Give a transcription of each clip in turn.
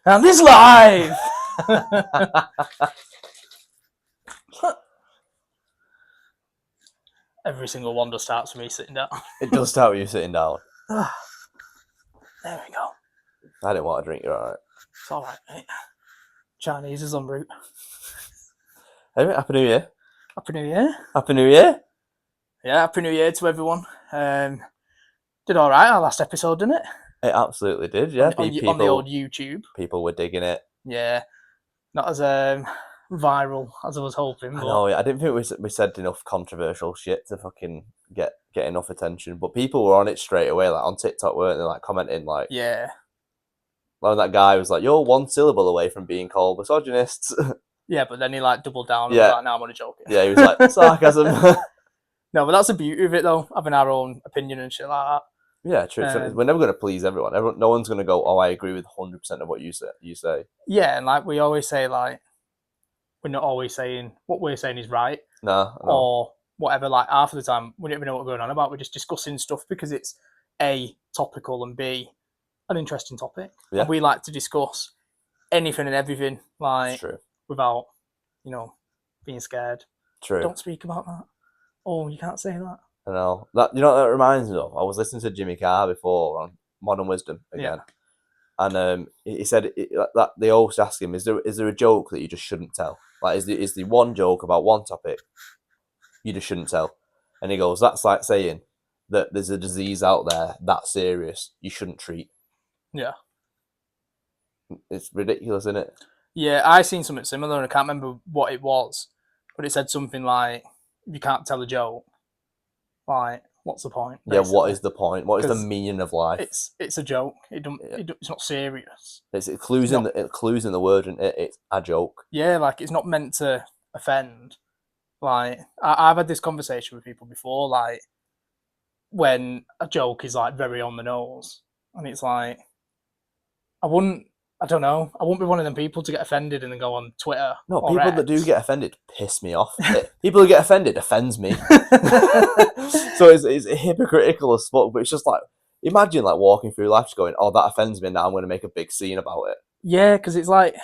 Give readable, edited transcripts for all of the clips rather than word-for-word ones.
And it's live! Every single one just starts with me sitting down. It does start with you sitting down. There we go. I didn't want to drink, you're alright. It's alright, mate. Chinese is en route. Hey, mate, Happy New Year. Happy New Year. Happy New Year. Yeah, Happy New Year to everyone. Did alright our last episode, didn't it? It absolutely did, yeah. On the old YouTube. People were digging it. Yeah. Not as viral as I was hoping. I know, yeah, I didn't think we said enough controversial shit to fucking get enough attention, but people were on it straight away, like on TikTok, weren't they, like commenting, like... Yeah. Like that guy was like, you're one syllable away from being called misogynists. Yeah, but then he like doubled down and Yeah. was like, no, I'm only joking. Yeah, he was like, sarcasm. No, but that's the beauty of it though, having our own opinion and shit like that. Yeah, true. So we're never going to please everyone. No one's going to go, oh, I agree with 100% of what you say. Yeah, and like we always say, like, we're not always saying what we're saying is right. No. Or whatever. Like, half of the time, we don't even know what we're going on about. We're just discussing stuff because it's A, topical, and B, an interesting topic. Yeah. And we like to discuss anything and everything, like, It's true. without, being scared. True. Don't speak about that. Oh, you can't say that. I know. That, you know what that reminds me of? I was listening to Jimmy Carr before on Modern Wisdom again. Yeah. And he said that they always ask him, is there a joke that you just shouldn't tell? Like, is the one joke about one topic you just shouldn't tell? And he goes, that's like saying that there's a disease out there that serious you shouldn't treat. Yeah. It's ridiculous, isn't it? Yeah, I seen something similar, and I can't remember what it was, but it said something like, if you can't tell a joke, like, what's the point? Basically? Yeah, what is the point? What is the meaning of life? It's a joke. It's not serious. It clues in the word, and it's a joke. Yeah, like, it's not meant to offend. Like, I've had this conversation with people before, like, when a joke is, like, very on the nose, and it's like, I wouldn't be one of them people to get offended and then go on Twitter. No, people X. That do get offended piss me off. People who get offended offends me. So it's hypocritical as fuck, but it's just like, imagine like walking through life just going, oh, that offends me, now I'm going to make a big scene about it. Yeah, because it's like,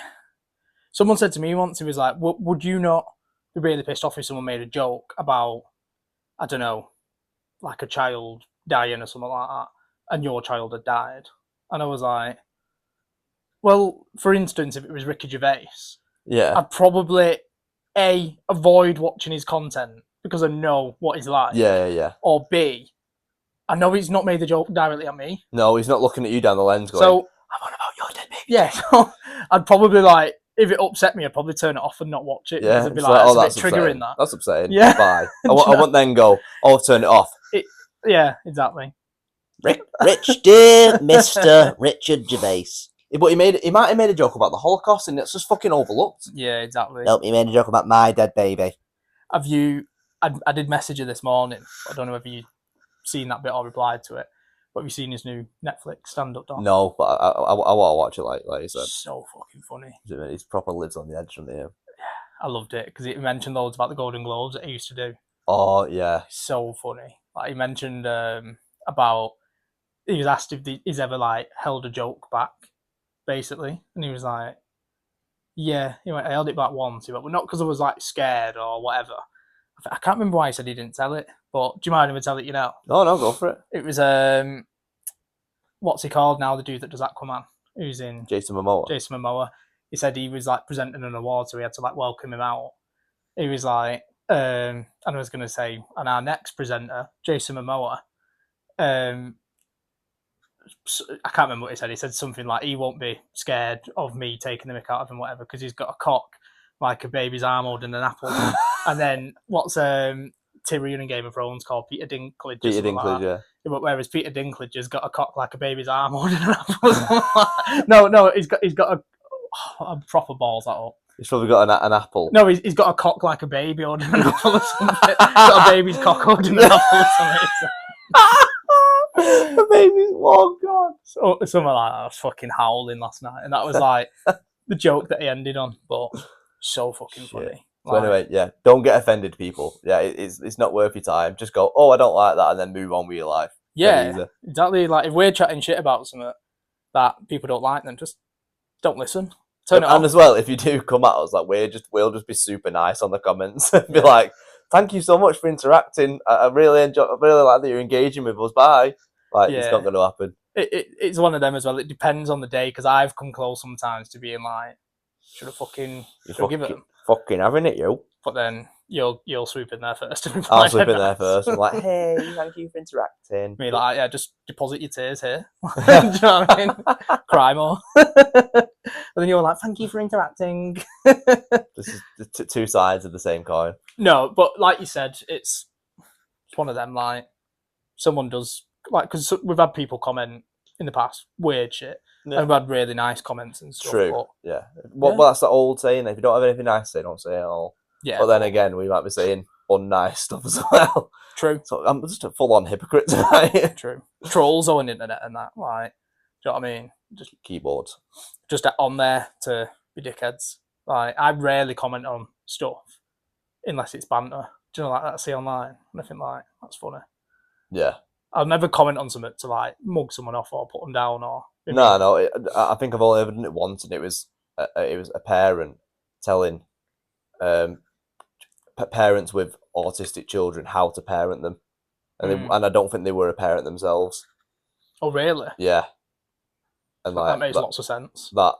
someone said to me once, he was like, would you not be really pissed off if someone made a joke about, I don't know, like a child dying or something like that, and your child had died? And I was like, well, for instance, if it was Ricky Gervais, yeah, I'd probably avoid watching his content because I know what he's like. Yeah. Or B, I know he's not made the joke directly at me. No, he's not looking at you down the lens going, so, I'm on about your dead baby. Yeah, so I'd probably like, if it upset me, I'd probably turn it off and not watch it. Yeah, I'd be like, that's a bit triggering that. That's upsetting. Yeah. Bye. I won't then go, I'll turn it off. Yeah, exactly. Rich dear Mr. Richard Gervais. But he might have made a joke about the Holocaust and it's just fucking overlooked. Yeah, exactly. Nope, he made a joke about my dead baby. I did message you this morning. I don't know if you've seen that bit or replied to it. But have you seen his new Netflix stand-up doc? No, but I want to watch it like you said. So fucking funny. He proper lives on the edge from here. Yeah, I loved it because he mentioned loads about the Golden Globes that he used to do. Oh, yeah. So funny. Like, he mentioned about, he was asked if he's ever like held a joke back, basically, and he was like, yeah, he went, I held it back once. He went, well, not because I was like scared or whatever. I can't remember why he said he didn't tell it, but do you mind if I tell it you now? Oh, no, go for it. It was, what's he called now, the dude that does Aquaman, who's in... Jason Momoa. He said he was like presenting an award, so we had to like welcome him out. He was like, and I was going to say, and our next presenter, Jason Momoa, I can't remember what he said. He said something like, he won't be scared of me taking the mick out of him, whatever, because he's got a cock like a baby's arm holding an apple. And then what's Tyrion in Game of Thrones called? Peter Dinklage. Peter Dinklage, yeah. Whereas Peter Dinklage has got a cock like a baby's arm holding an apple. No, he's got a proper balls that up. He's probably got an apple. No, he's got a cock like a baby holding an apple or something. He's got a baby's cock holding an apple or something. The baby's, oh god. So, something like that. I was fucking howling last night, and that was like the joke that he ended on, but so fucking funny. So anyway, yeah, don't get offended, people. Yeah, it's not worth your time. Just go, oh, I don't like that, and then move on with your life. Yeah, exactly. Like, if we're chatting shit about something that people don't like, then just don't listen. Turn it And off. as well, if you do come at us, like we'll just be super nice on the comments and be Yeah. like, "Thank you so much for interacting. I really like that you're engaging with us. Bye." Like it's not Yeah. going to happen. It's one of them as well. It depends on the day because I've come close sometimes to being like, should have given them. Fucking having it, yo. But then you'll swoop in there first. And I'll reply sleep in there nice. first. I'm like, "Hey, thank you for interacting." Me like, yeah, just deposit your tears here. Do you know what I mean? Cry more. And then you're like, thank you for interacting. This is the two sides of the same coin. No, but like you said, it's one of them. Like someone does like because we've had people comment in the past weird shit, Yeah. and we've had really nice comments and stuff. True. But, Yeah. Well, that's the old saying. If you don't have anything nice to say, don't say it at all. yeah. But then again, we might be saying unnice stuff as well. True. So I'm just a full-on hypocrite tonight. True. Trolls on internet and that. Like, do you know what I mean? Just Keyboards. Just on there to be dickheads. Like, I rarely comment on stuff unless it's banter. Do you know, like that I see online? And I think, like, that's funny. Yeah. I'll never comment on something to, like, mug someone off or put them down or... No. I think I've only ever done it once, and it was a parent telling parents with autistic children how to parent them. And I don't think they were a parent themselves. Oh, really? Yeah. And like, that makes lots of sense. That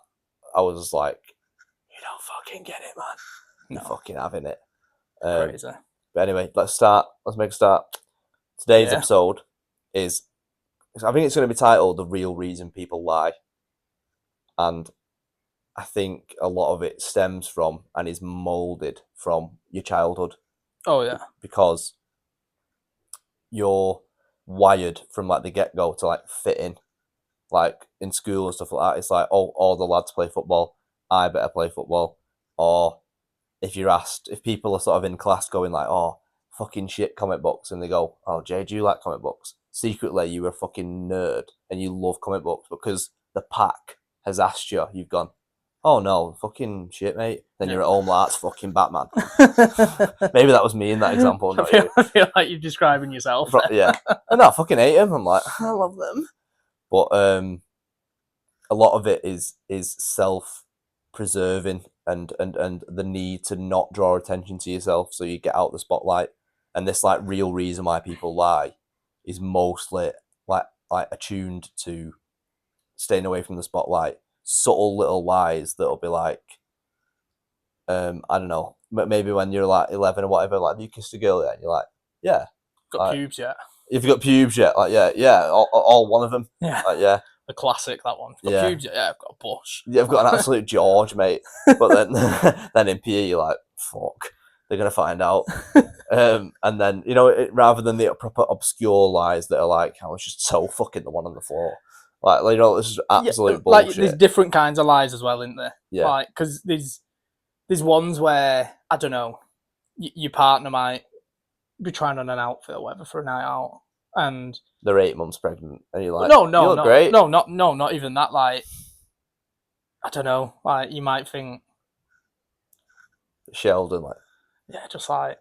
I was just like, you don't fucking get it, man. No. You're fucking having it. Crazy. But anyway, let's make a start. Today's episode is, I think it's going to be titled "The Real Reason People Lie," and I think a lot of it stems from and is molded from your childhood. Oh yeah, because you're wired from like the get-go to like fit in, like in school and stuff like that. It's like, oh, all the lads play football, I better play football. Or if people are sort of in class going like, oh, fucking shit comic books, and they go, oh, Jay, do you like comic books? Secretly, you were a fucking nerd and you love comic books because the pack has asked you. You've gone, oh no, fucking shit, mate. Then you're at home like, that's fucking Batman. Maybe that was me in that example. I feel like you're describing yourself. Yeah. No, I fucking hate him. I'm like, I love them. But a lot of it is self-preserving and the need to not draw attention to yourself so you get out the spotlight. And this like real reason why people lie is mostly like attuned to staying away from the spotlight. Subtle little lies that'll be like, I don't know, maybe when you're like 11 or whatever, like, have you kissed a girl yet? And you're like, yeah. Got like, pubes yet? If you got pubes yet? Like, yeah, all one of them. Yeah. Like, yeah. The classic, that one. Got pubes yet? Yeah, I've got a bush. Yeah, I've got an absolute George, mate. But then in PE, you're like, fuck, they're going to find out. And then, you know, rather than the proper obscure lies that are like, I was just so fucking the one on the floor. Like you know, this is absolute bullshit. Like, there's different kinds of lies as well, isn't there? Yeah. Like, because there's ones where, I don't know, your partner might be trying on an outfit or whatever for a night out, and they're 8 months pregnant, and you're like, no, great. Not even that. Like, I don't know. Like, you might think Sheldon, like, yeah, just like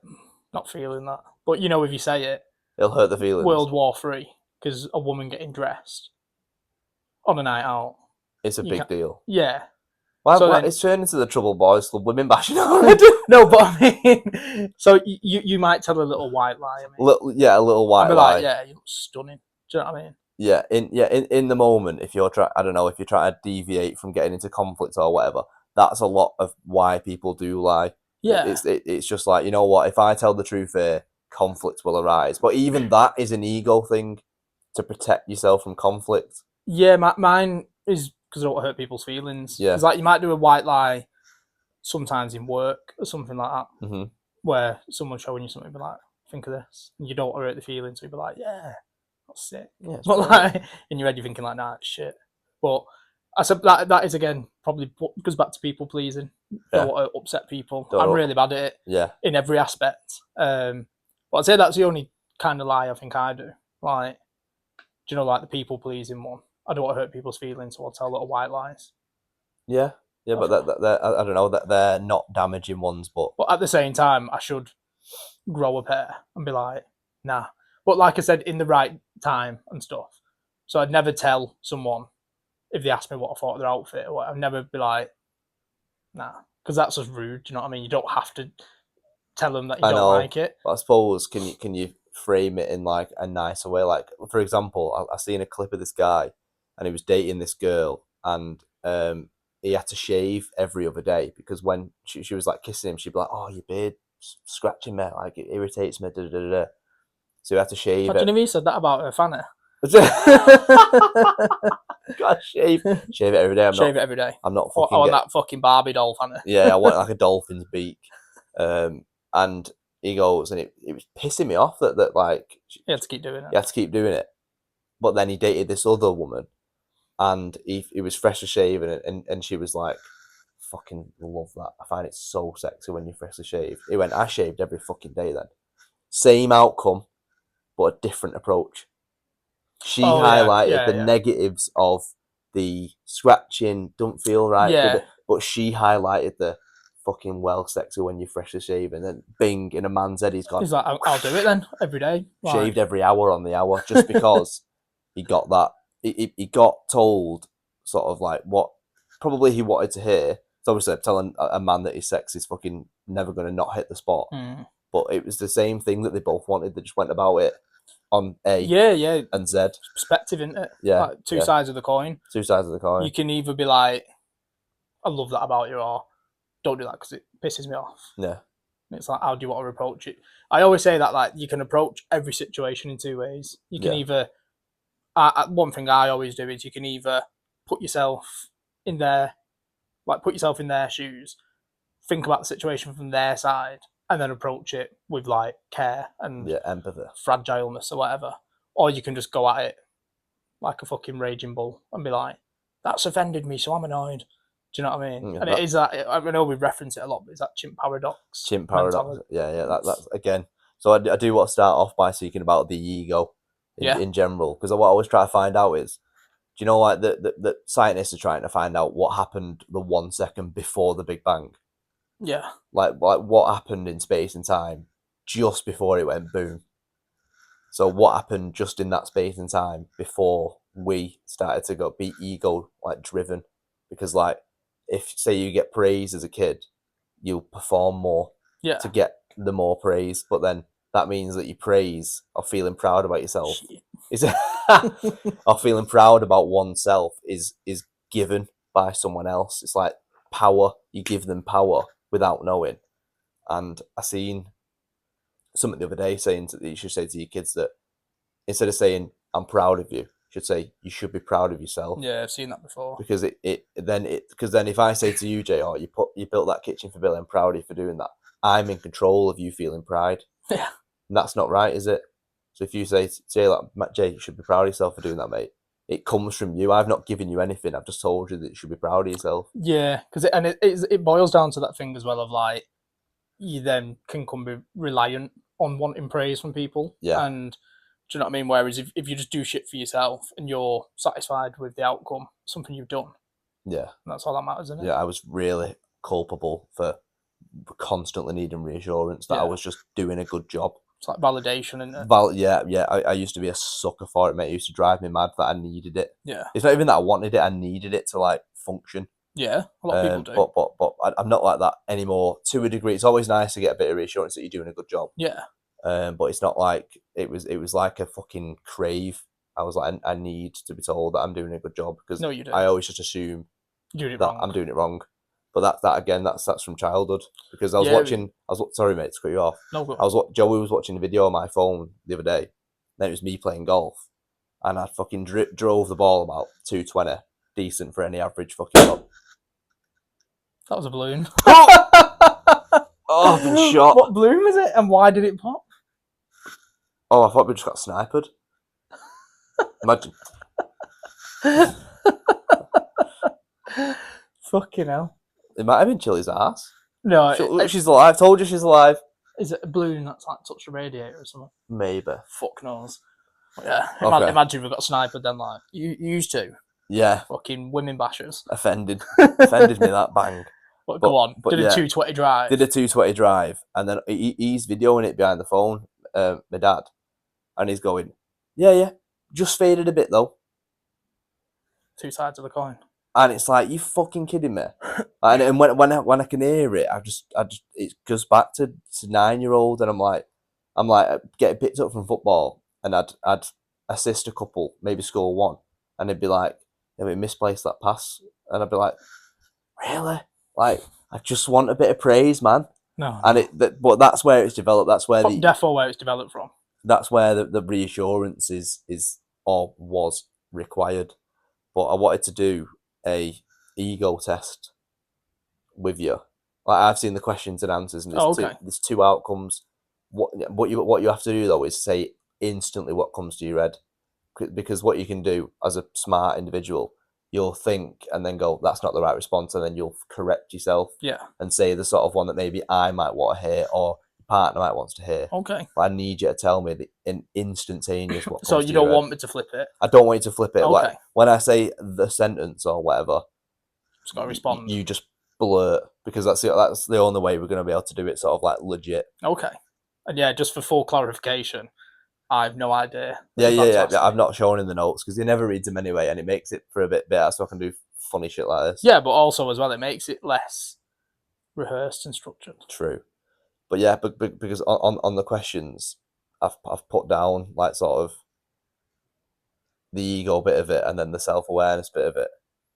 not feeling that. But you know, if you say it, it'll hurt the feelings. World War III, because a woman getting dressed on a night out, it's a big deal. Yeah. Why it's turned into the Trouble Boys Club women bashing already. No, but I mean, so you might tell a little white lie. I mean, a little white lie. Like, yeah, you look stunning. Do you know what I mean? Yeah, in the moment, if you're trying to deviate from getting into conflict or whatever, that's a lot of why people do lie. Yeah, it's just like, you know what, if I tell the truth here, conflict will arise. But even that is an ego thing to protect yourself from conflict. Yeah, mine is because I don't want to hurt people's feelings. Yeah, because like you might do a white lie sometimes in work or something like that, where someone's showing you something, be like, think of this, and you don't want to hurt the feelings, so you'd be like, yeah, that's sick. Yeah, but like in your head, you're thinking like, nah, it's shit. But I said that is again probably goes back to people pleasing. Don't want to upset people. I'm really bad at it. Yeah, in every aspect. But I'd say that's the only kind of lie I think I do. Like, do you know, like the people pleasing one? I don't want to hurt people's feelings, so I'll tell little white lies. Yeah, but I don't know, that they're not damaging ones, but at the same time, I should grow a pair and be like, nah. But like I said, in the right time and stuff. So I'd never tell someone if they ask me what I thought of their outfit, or what, I'd never be like, nah, because that's just rude. Do you know what I mean? You don't have to tell them that you I don't know, like it. but I suppose can you frame it in like a nicer way? Like for example, I seen a clip of this guy, and he was dating this girl, and he had to shave every other day because when she was like kissing him, she'd be like, "Oh, your beard scratching me, like it irritates me." Da, da, da, da. So he had to shave Imagine it. if he said that about her fanny. Gotta shave it every day. Shave it every day. I'm not I fucking want that fucking Barbie doll fanny. yeah, I want like a dolphin's beak. And he goes, and it was pissing me off that like He had to keep doing he it. had to keep doing it. But then he dated this other woman, and he was freshly shaven, and she was like, fucking love that. I find it so sexy when you freshly shave. He went, I shaved every fucking day then. Same outcome, but a different approach. She highlighted the negatives of the scratching, don't feel right, but she highlighted the fucking well sexy when you're freshly shaven. And bing, in a man's head, he's gone. He's like, I'll do it then every day. Shaved every hour on the hour just because he got that. He got told sort of like what probably he wanted to hear. So obviously, telling a man that he's sexy is fucking never going to not hit the spot. But it was the same thing that they both wanted. They just went about it on A and Z. Perspective, isn't it? Yeah. Like two sides of the coin. Two sides of the coin. You can either be like, I love that about you, or don't do that because it pisses me off. Yeah. And it's like, how do you want to approach it? I always say that like you can approach every situation in two ways. You can either, one thing I always do is you can either put yourself in their shoes, think about the situation from their side, and then approach it with like care and empathy, fragileness or whatever. Or you can just go at it like a fucking raging bull and be like, that's offended me, so I'm annoyed. Do you know what I mean? And it is that, I know we reference it a lot, but it's that chimp paradox. Chimp paradox. Yeah. That's again. So I do want to start off by speaking about the ego in general, because what I always try to find out is, do you know, like the scientists are trying to find out what happened the 1 second before the Big Bang. Yeah. Like what happened in space and time just before it went boom. So what happened just in that space and time before we started to be ego like driven? Because like if say you get praise as a kid, you'll perform more to get the more praise, but then that means that your praise or feeling proud about yourself or feeling proud about oneself is given by someone else. It's like power. You give them power without knowing. And I seen something the other day saying that you should say to your kids that instead of saying I'm proud of you, you should say you should be proud of yourself. Yeah, I've seen that before. Because then if I say to you, JR, you built that kitchen for Billy, I'm proud of you for doing that. I'm in control of you feeling pride. Yeah. And that's not right, is it? So if you say like, Jay, you should be proud of yourself for doing that, mate. It comes from you. I've not given you anything. I've just told you that you should be proud of yourself. Yeah, because it boils down to that thing as well of like, you then can be reliant on wanting praise from people. Yeah. And do you know what I mean? Whereas if you just do shit for yourself and you're satisfied with the outcome, something you've done. Yeah. That's all that matters, isn't it? Yeah, I was really culpable for constantly needing reassurance that I was just doing a good job. It's like validation, isn't it? Yeah. I used to be a sucker for it, mate. It used to drive me mad that I needed it. Yeah. It's not even that I wanted it. I needed it to like function. Yeah, a lot of people do. But I'm not like that anymore. To a degree, it's always nice to get a bit of reassurance that you're doing a good job. Yeah. But it's not like it was like a fucking crave. I was like, I need to be told that I'm doing a good job because I always just assume I'm doing it wrong. But that's from childhood, because I was watching. Sorry, mate, to cut you off. No, go on. Joey was watching a video on my phone the other day. Then it was me playing golf, and I fucking drove the ball about 220, decent for any average fucking shot. That was a balloon. Oh, I've been shot. What balloon was it, and why did it pop? Oh, I thought we just got sniped. Imagine. Fucking hell. It might have been Chili's ass. No, she's alive. Told you she's alive. Is it a balloon that's like touched the radiator or something? Maybe. Fuck knows. But yeah. Okay. Imagine if we got sniped then, like you used to. Yeah. Fucking women bashers. Offended me that bang. But go on. Did a 220 drive. Did a 220 drive, and then he's videoing it behind the phone. My dad, and he's going, yeah, just faded a bit though. Two sides of the coin. And it's like, you fucking kidding me? And when I can hear it, I just it goes back to 9-year-old, and I'm like getting picked up from football, and I'd assist a couple, maybe score one, and they'd be like, "Yeah, we misplaced that pass," and I'd be like, "Really? Like, I just want a bit of praise, man." No, And but that's where it's developed. That's where defo where it's developed from. That's where the reassurance is or was required. But I wanted to do a ego test with you. Like, I've seen the questions and answers, and there's two outcomes. What you have to do though is say instantly what comes to your head, because what you can do as a smart individual, you'll think and then go, that's not the right response, and then you'll correct yourself. Yeah. And say the sort of one that maybe I might want to hear or your partner might want to hear. Okay. But I need you to tell me in instantaneous what comes so to you your don't head. want me to flip it? I don't want you to flip it. Okay. Like, when I say the sentence or whatever, just got to respond. You just blurt, because that's the only way we're going to be able to do it sort of like legit. Okay. And yeah, just for full clarification, I have no idea. Yeah. I've not shown in the notes because he never reads them anyway, and it makes it for a bit better, so I can do funny shit like this. Yeah, but also as well, it makes it less rehearsed and structured. True. But yeah, because on the questions, I've put down like sort of the ego bit of it, and then the self-awareness bit of it,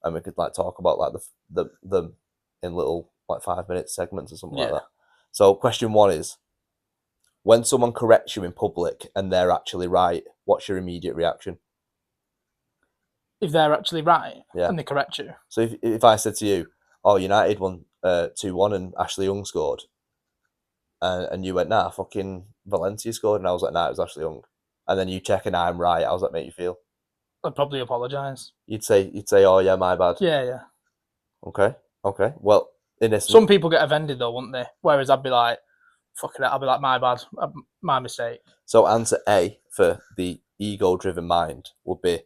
and we could like talk about like the in little like 5-minute segments or something like that. So question 1 is, when someone corrects you in public and they're actually right, what's your immediate reaction? If they're actually right, yeah, and they correct you. So if I said to you, "Oh, United won 2-1 and Ashley Young scored," and you went, "Nah, fucking Valencia scored," and I was like, "Nah, it was Ashley Young," and then you check and I'm right, how does that make you feel? I'd probably apologise. You'd say, "Oh yeah, my bad." Yeah. Okay. Well, in this, some people get offended though, wouldn't they? Whereas I'd be like, "Fuck it," I'd be like, "My bad, my mistake." So answer A for the ego-driven mind would be,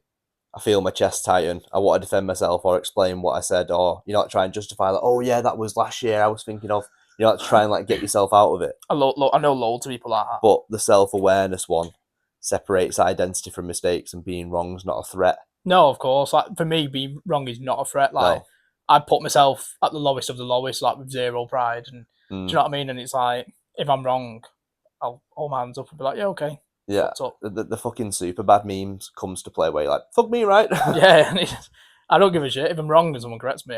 I feel my chest tighten, I want to defend myself or explain what I said, or you're not trying to justify like, "Oh yeah, that was last year I was thinking of," you're not trying like get yourself out of it. I know loads of people like that. But the self-awareness one separates identity from mistakes, and being wrong is not a threat. No, of course. Like, for me, being wrong is not a threat. Like, no. I put myself at the lowest of the lowest, like with zero pride, and do you know what I mean? And it's like, if I'm wrong, I'll hold my hands up and be like, "Yeah, okay." Yeah, the fucking super bad memes comes to play where you're like, "Fuck me, right?" Yeah, I don't give a shit if I'm wrong and someone corrects me.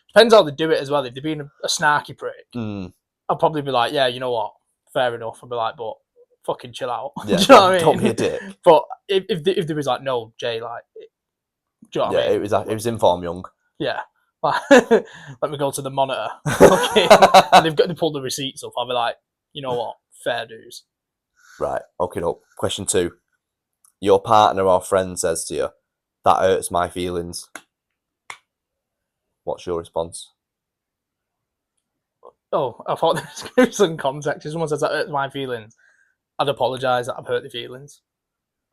Depends how they do it as well. If they're being a snarky prick, I'll probably be like, "Yeah, you know what? Fair enough." I'll be like, "But fucking chill out." Yeah, do you know what I mean? Don't be a dick. But if there was like, "No, Jay, like," do you know what I mean? It was Inform Young. Yeah. Let me go to the monitor. Okay. And they pulled the receipts up. I'll be like, "You know what? Fair dues." Right. Okay. No. Question 2. Your partner or friend says to you, "That hurts my feelings." What's your response? Oh, I thought there was going to be some context. If someone says that hurts my feelings, I'd apologise that I've hurt their feelings.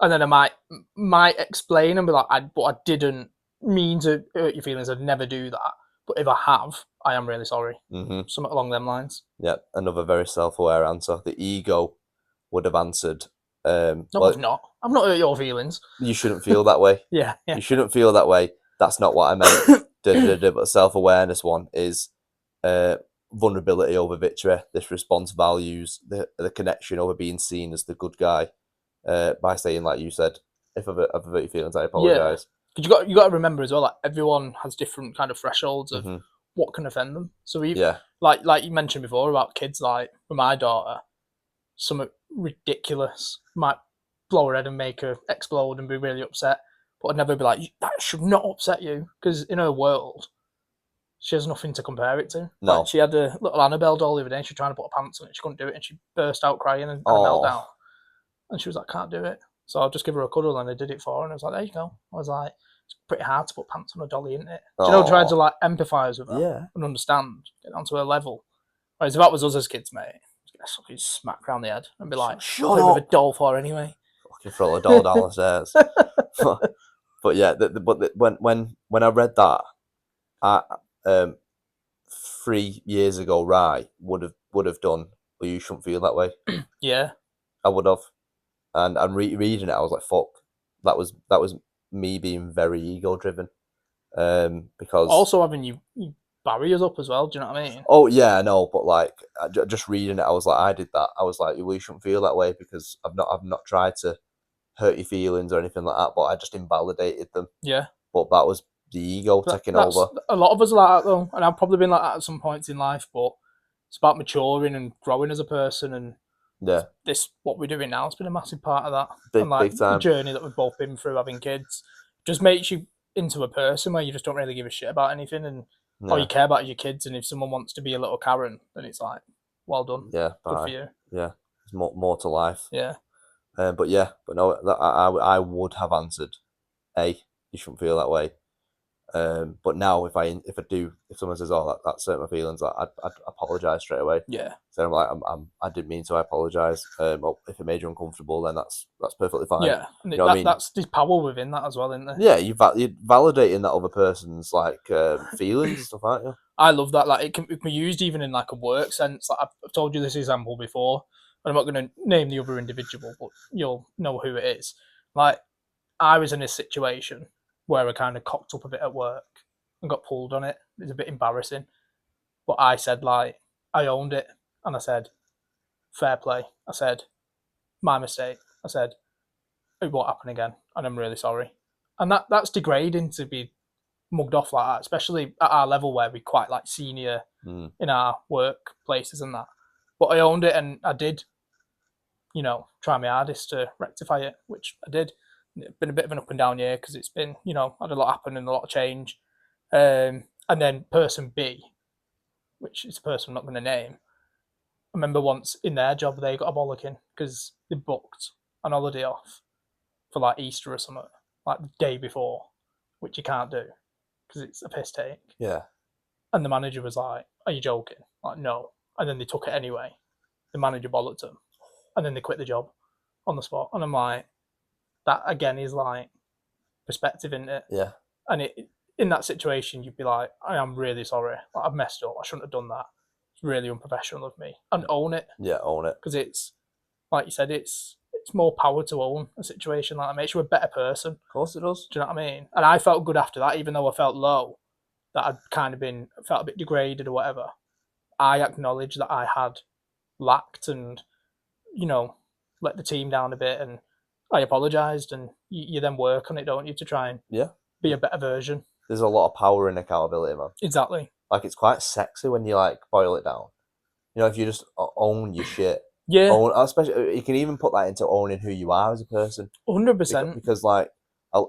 And then I might explain and be like, but I didn't mean to hurt your feelings. I'd never do that. But if I have, I am really sorry. Mm-hmm. Something along them lines. Yeah, another very self-aware answer. The ego would have answered, no, I've not. I've not hurt your feelings. You shouldn't feel that way. Yeah. You shouldn't feel that way. That's not what I meant. But the self-awareness one is vulnerability over victory. This response values the connection over being seen as the good guy, by saying, like you said, if I've hurt your feelings, I apologise. Because you got to remember as well, like, everyone has different kind of thresholds of what can offend them. So like you mentioned before about kids, like with my daughter, something ridiculous might blow her head and make her explode and be really upset. But I'd never be like, "That should not upset you," because in her world, she has nothing to compare it to. No. Like, she had a little Annabelle doll the other day. She was trying to put her pants on it. She couldn't do it, and she burst out crying and had a meltdown. And she was like, "Can't do it." So I'll just give her a cuddle, and I did it for her. And I was like, "There you go." I was like, "It's pretty hard to put pants on a dolly, isn't it?" Do you know, trying to like empathise with her and understand, get onto her level. Whereas if that was us as kids, mate, I'd get a fucking smack round the head and be like, "Shut up with a doll for anyway." Fucking throw a doll down the stairs. But yeah, when I read that, 3 years ago, Rye would have done, "Well, you shouldn't feel that way." Yeah, I would have, and reading it, I was like, "Fuck." That was me being very ego driven, Because Also having you barriers up as well. Do you know what I mean? oh yeah, I know, but like just reading it, I was like, I did that. I was like, well, you shouldn't feel that way because I've not tried to hurt your feelings or anything like that, but I just invalidated them. Yeah. But that was the ego taking That's over. a lot of us are like that though, and I've probably been like that at some points in life. But it's about maturing and growing as a person, and Yeah, this what we're doing now has been a massive part of that. And big like big the time. journey that we've both been through having kids just makes you into a person where you just don't really give a shit about anything, and all you Yeah, care about is your kids. And if someone wants to be a little Karen, then it's like, well done, yeah, good for bye. you. Yeah, there's more to life. Yeah, But yeah, but no, I would have answered A. You shouldn't feel that way. But now if if someone says, "Oh, that's hurt my feelings," I'd apologize straight away. yeah, So I'm like, I didn't mean to. I apologize. Well, if it made you uncomfortable, then that's perfectly fine. yeah. And You know what I mean? that's there's power within that as well, isn't there? Yeah, you're validating that other person's like feelings and stuff, aren't you? I love that. Like it can be used even in like a work sense. Like I've told you this example before, and I'm not going to name the other individual, but you'll know who it is. Like I was in a situation where I kind of cocked up a bit at work and got pulled on it. It was a bit embarrassing, but I said like I owned it, and I said fair play. I said my mistake. I said it won't happen again, and I'm really sorry. And that's degrading to be mugged off like that, especially at our level where we're quite like senior Mm. in our workplaces and that. But I owned it and I did, try my hardest to rectify it, which I did. It's been a bit of an up and down year because it's been, had a lot happen and a lot of change. And then person B, which is a person I'm not going to name, I remember once in their job they got a bollocking because they booked an holiday off for like Easter or something, like the day before, which you can't do because it's a piss take. Yeah, And the manager was like, "Are you joking?" Like, no. And then they took it anyway. The manager bollocked them, and then they quit the job on the spot. And I'm like, that again is like perspective, isn't it? yeah, And in that situation, you'd be like, I am really sorry. Like, I've messed up. I shouldn't have done that. It's really unprofessional of me. And own it yeah. Own it. because it's like you said, it's more power to own a situation like that. Makes you a better person. Of course it does. Do you know what I mean? And I felt good after that, even though I felt low, that I'd kind of felt a bit degraded or whatever. I acknowledged that I had lacked and, let the team down a bit, and I apologised, and you then work on it, don't you, to try and Yeah. be a better version. There's a lot of power in accountability, man. Exactly. Like it's quite sexy when you like boil it down. You know, if you just own your shit. Yeah, Own, especially you can even put that into owning who you are as a person. 100%. Because like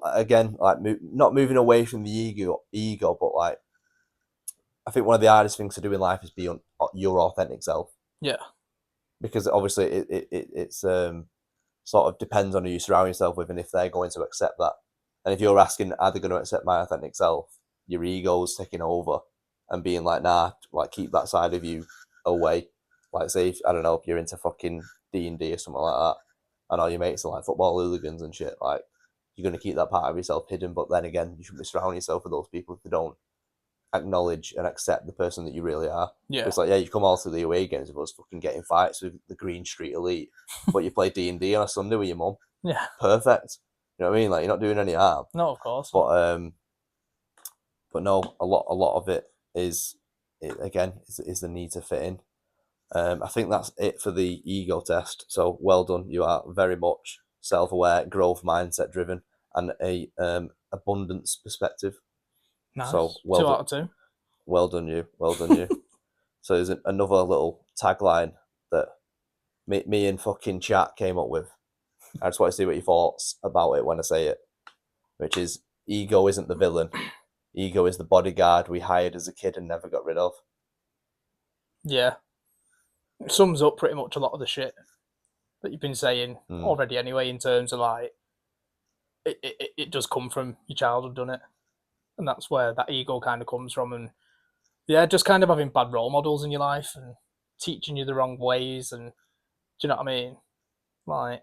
again, like not moving away from the ego, but like I think one of the hardest things to do in life is be your authentic self. Yeah, Because obviously it's sort of depends on who you surround yourself with and if they're going to accept that. And if you're asking, are they going to accept my authentic self? Your ego's taking over and being like, nah, like keep that side of you away. Like say, if, I don't know, if you're into fucking D&D or something like that, and all your mates are like football hooligans and shit, like you're going to keep that part of yourself hidden. But then again, you shouldn't be surrounding yourself with those people if they don't acknowledge and accept the person that you really are. yeah. It's like, yeah, you come all to the away games with us fucking getting fights with the Green Street Elite, but you play D&D on a Sunday with your mum. Yeah. Perfect. You know what I mean? Like you're not doing any harm. No, of course. But no, a lot of it is the need to fit in. I think that's it for the ego test. So well done. You are very much self-aware, growth mindset driven, and a abundance perspective. Nice. So 2 out of 2. Well done you. Well done you. So there's another little tagline that me and fucking chat came up with. I just want to see what your thoughts about it when I say it, which is ego isn't the villain. Ego is the bodyguard we hired as a kid and never got rid of. Yeah. It sums up pretty much a lot of the shit that you've been saying already anyway, in terms of like, it does come from your childhood, doesn't it? And that's where that ego kind of comes from. And yeah, just kind of having bad role models in your life and teaching you the wrong ways. And do you know what I mean? Like,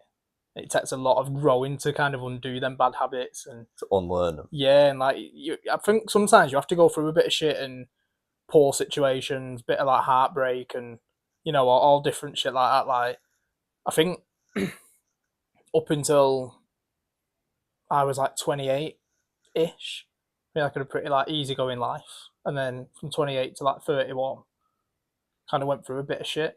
it takes a lot of growing to kind of undo them bad habits and to unlearn them. Yeah, and like I think sometimes you have to go through a bit of shit and poor situations, bit of like heartbreak, and all different shit like that. Like I think up until I was like 28 ish, like a pretty like easygoing life, and then from 28 to like 31, kind of went through a bit of shit.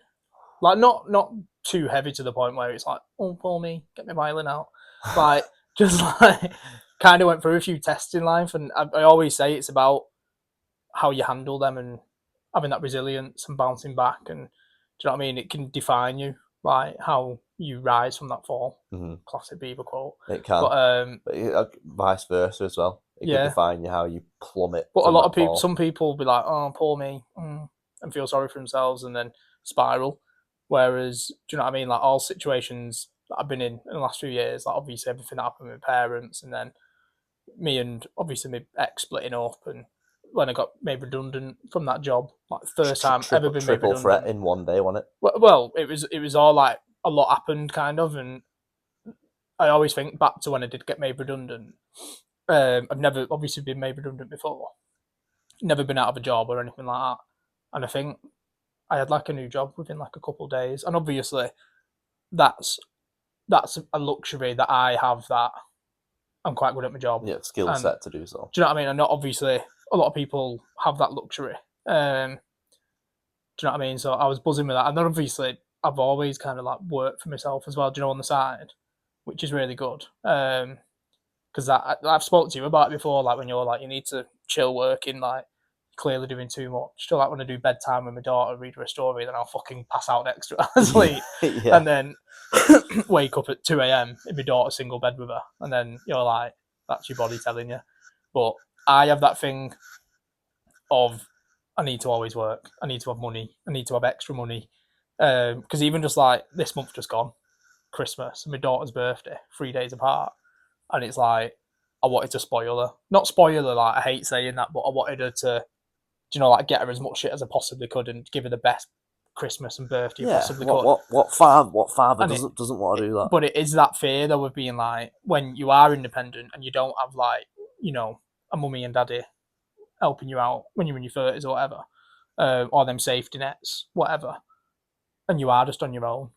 Like not too heavy to the point where it's like, oh, pull me, get my violin out. Like just like kind of went through a few tests in life, and I always say it's about how you handle them and having that resilience and bouncing back, and do you know what I mean? It can define you, like how you rise from that fall. Mm-hmm. Classic Bieber quote. It can, but vice versa as well. It can define you how you plummet. But a lot of people, some people will be like, "Oh, poor me," and feel sorry for themselves, and then spiral. Whereas, do you know what I mean? Like all situations that I've been in the last few years, like obviously everything that happened with my parents, and then me and obviously my ex splitting up, and when I got made redundant from that job, like the first time ever been made redundant. Triple threat in one day, wasn't it? Well, it was all like a lot happened, kind of, and I always think back to when I did get made redundant. I've never obviously been made redundant before, never been out of a job or anything like that, and I think I had like a new job within like a couple of days, and obviously that's a luxury that I have, that I'm quite good at my job. Yeah, skill set to do so. Do you know what I mean? And not obviously a lot of people have that luxury. Do you know what I mean? So I was buzzing with that, and then obviously I've always kind of like worked for myself as well. Do you know, on the side, which is really good. Because I've spoke to you about it before, like when you're like you need to chill working, like clearly doing too much. So like when I do bedtime with my daughter, read her a story, then I'll fucking pass out next to her asleep, and then wake up at 2 a.m. in my daughter's single bed with her, and then you're like, that's your body telling you. But I have that thing of I need to always work. I need to have money. I need to have extra money. Because even just like this month just gone, Christmas and my daughter's birthday, 3 days apart, and it's like I wanted to spoil her. Not spoil her, like I hate saying that, but I wanted her to, you know, like get her as much shit as I possibly could and give her the best Christmas and birthday possibly could. What father doesn't want to do that? But it is that fear though of being like, when you are independent and you don't have like, you know, a mummy and daddy helping you out when you're in your 30s or whatever, or them safety nets, whatever, and you are just on your own,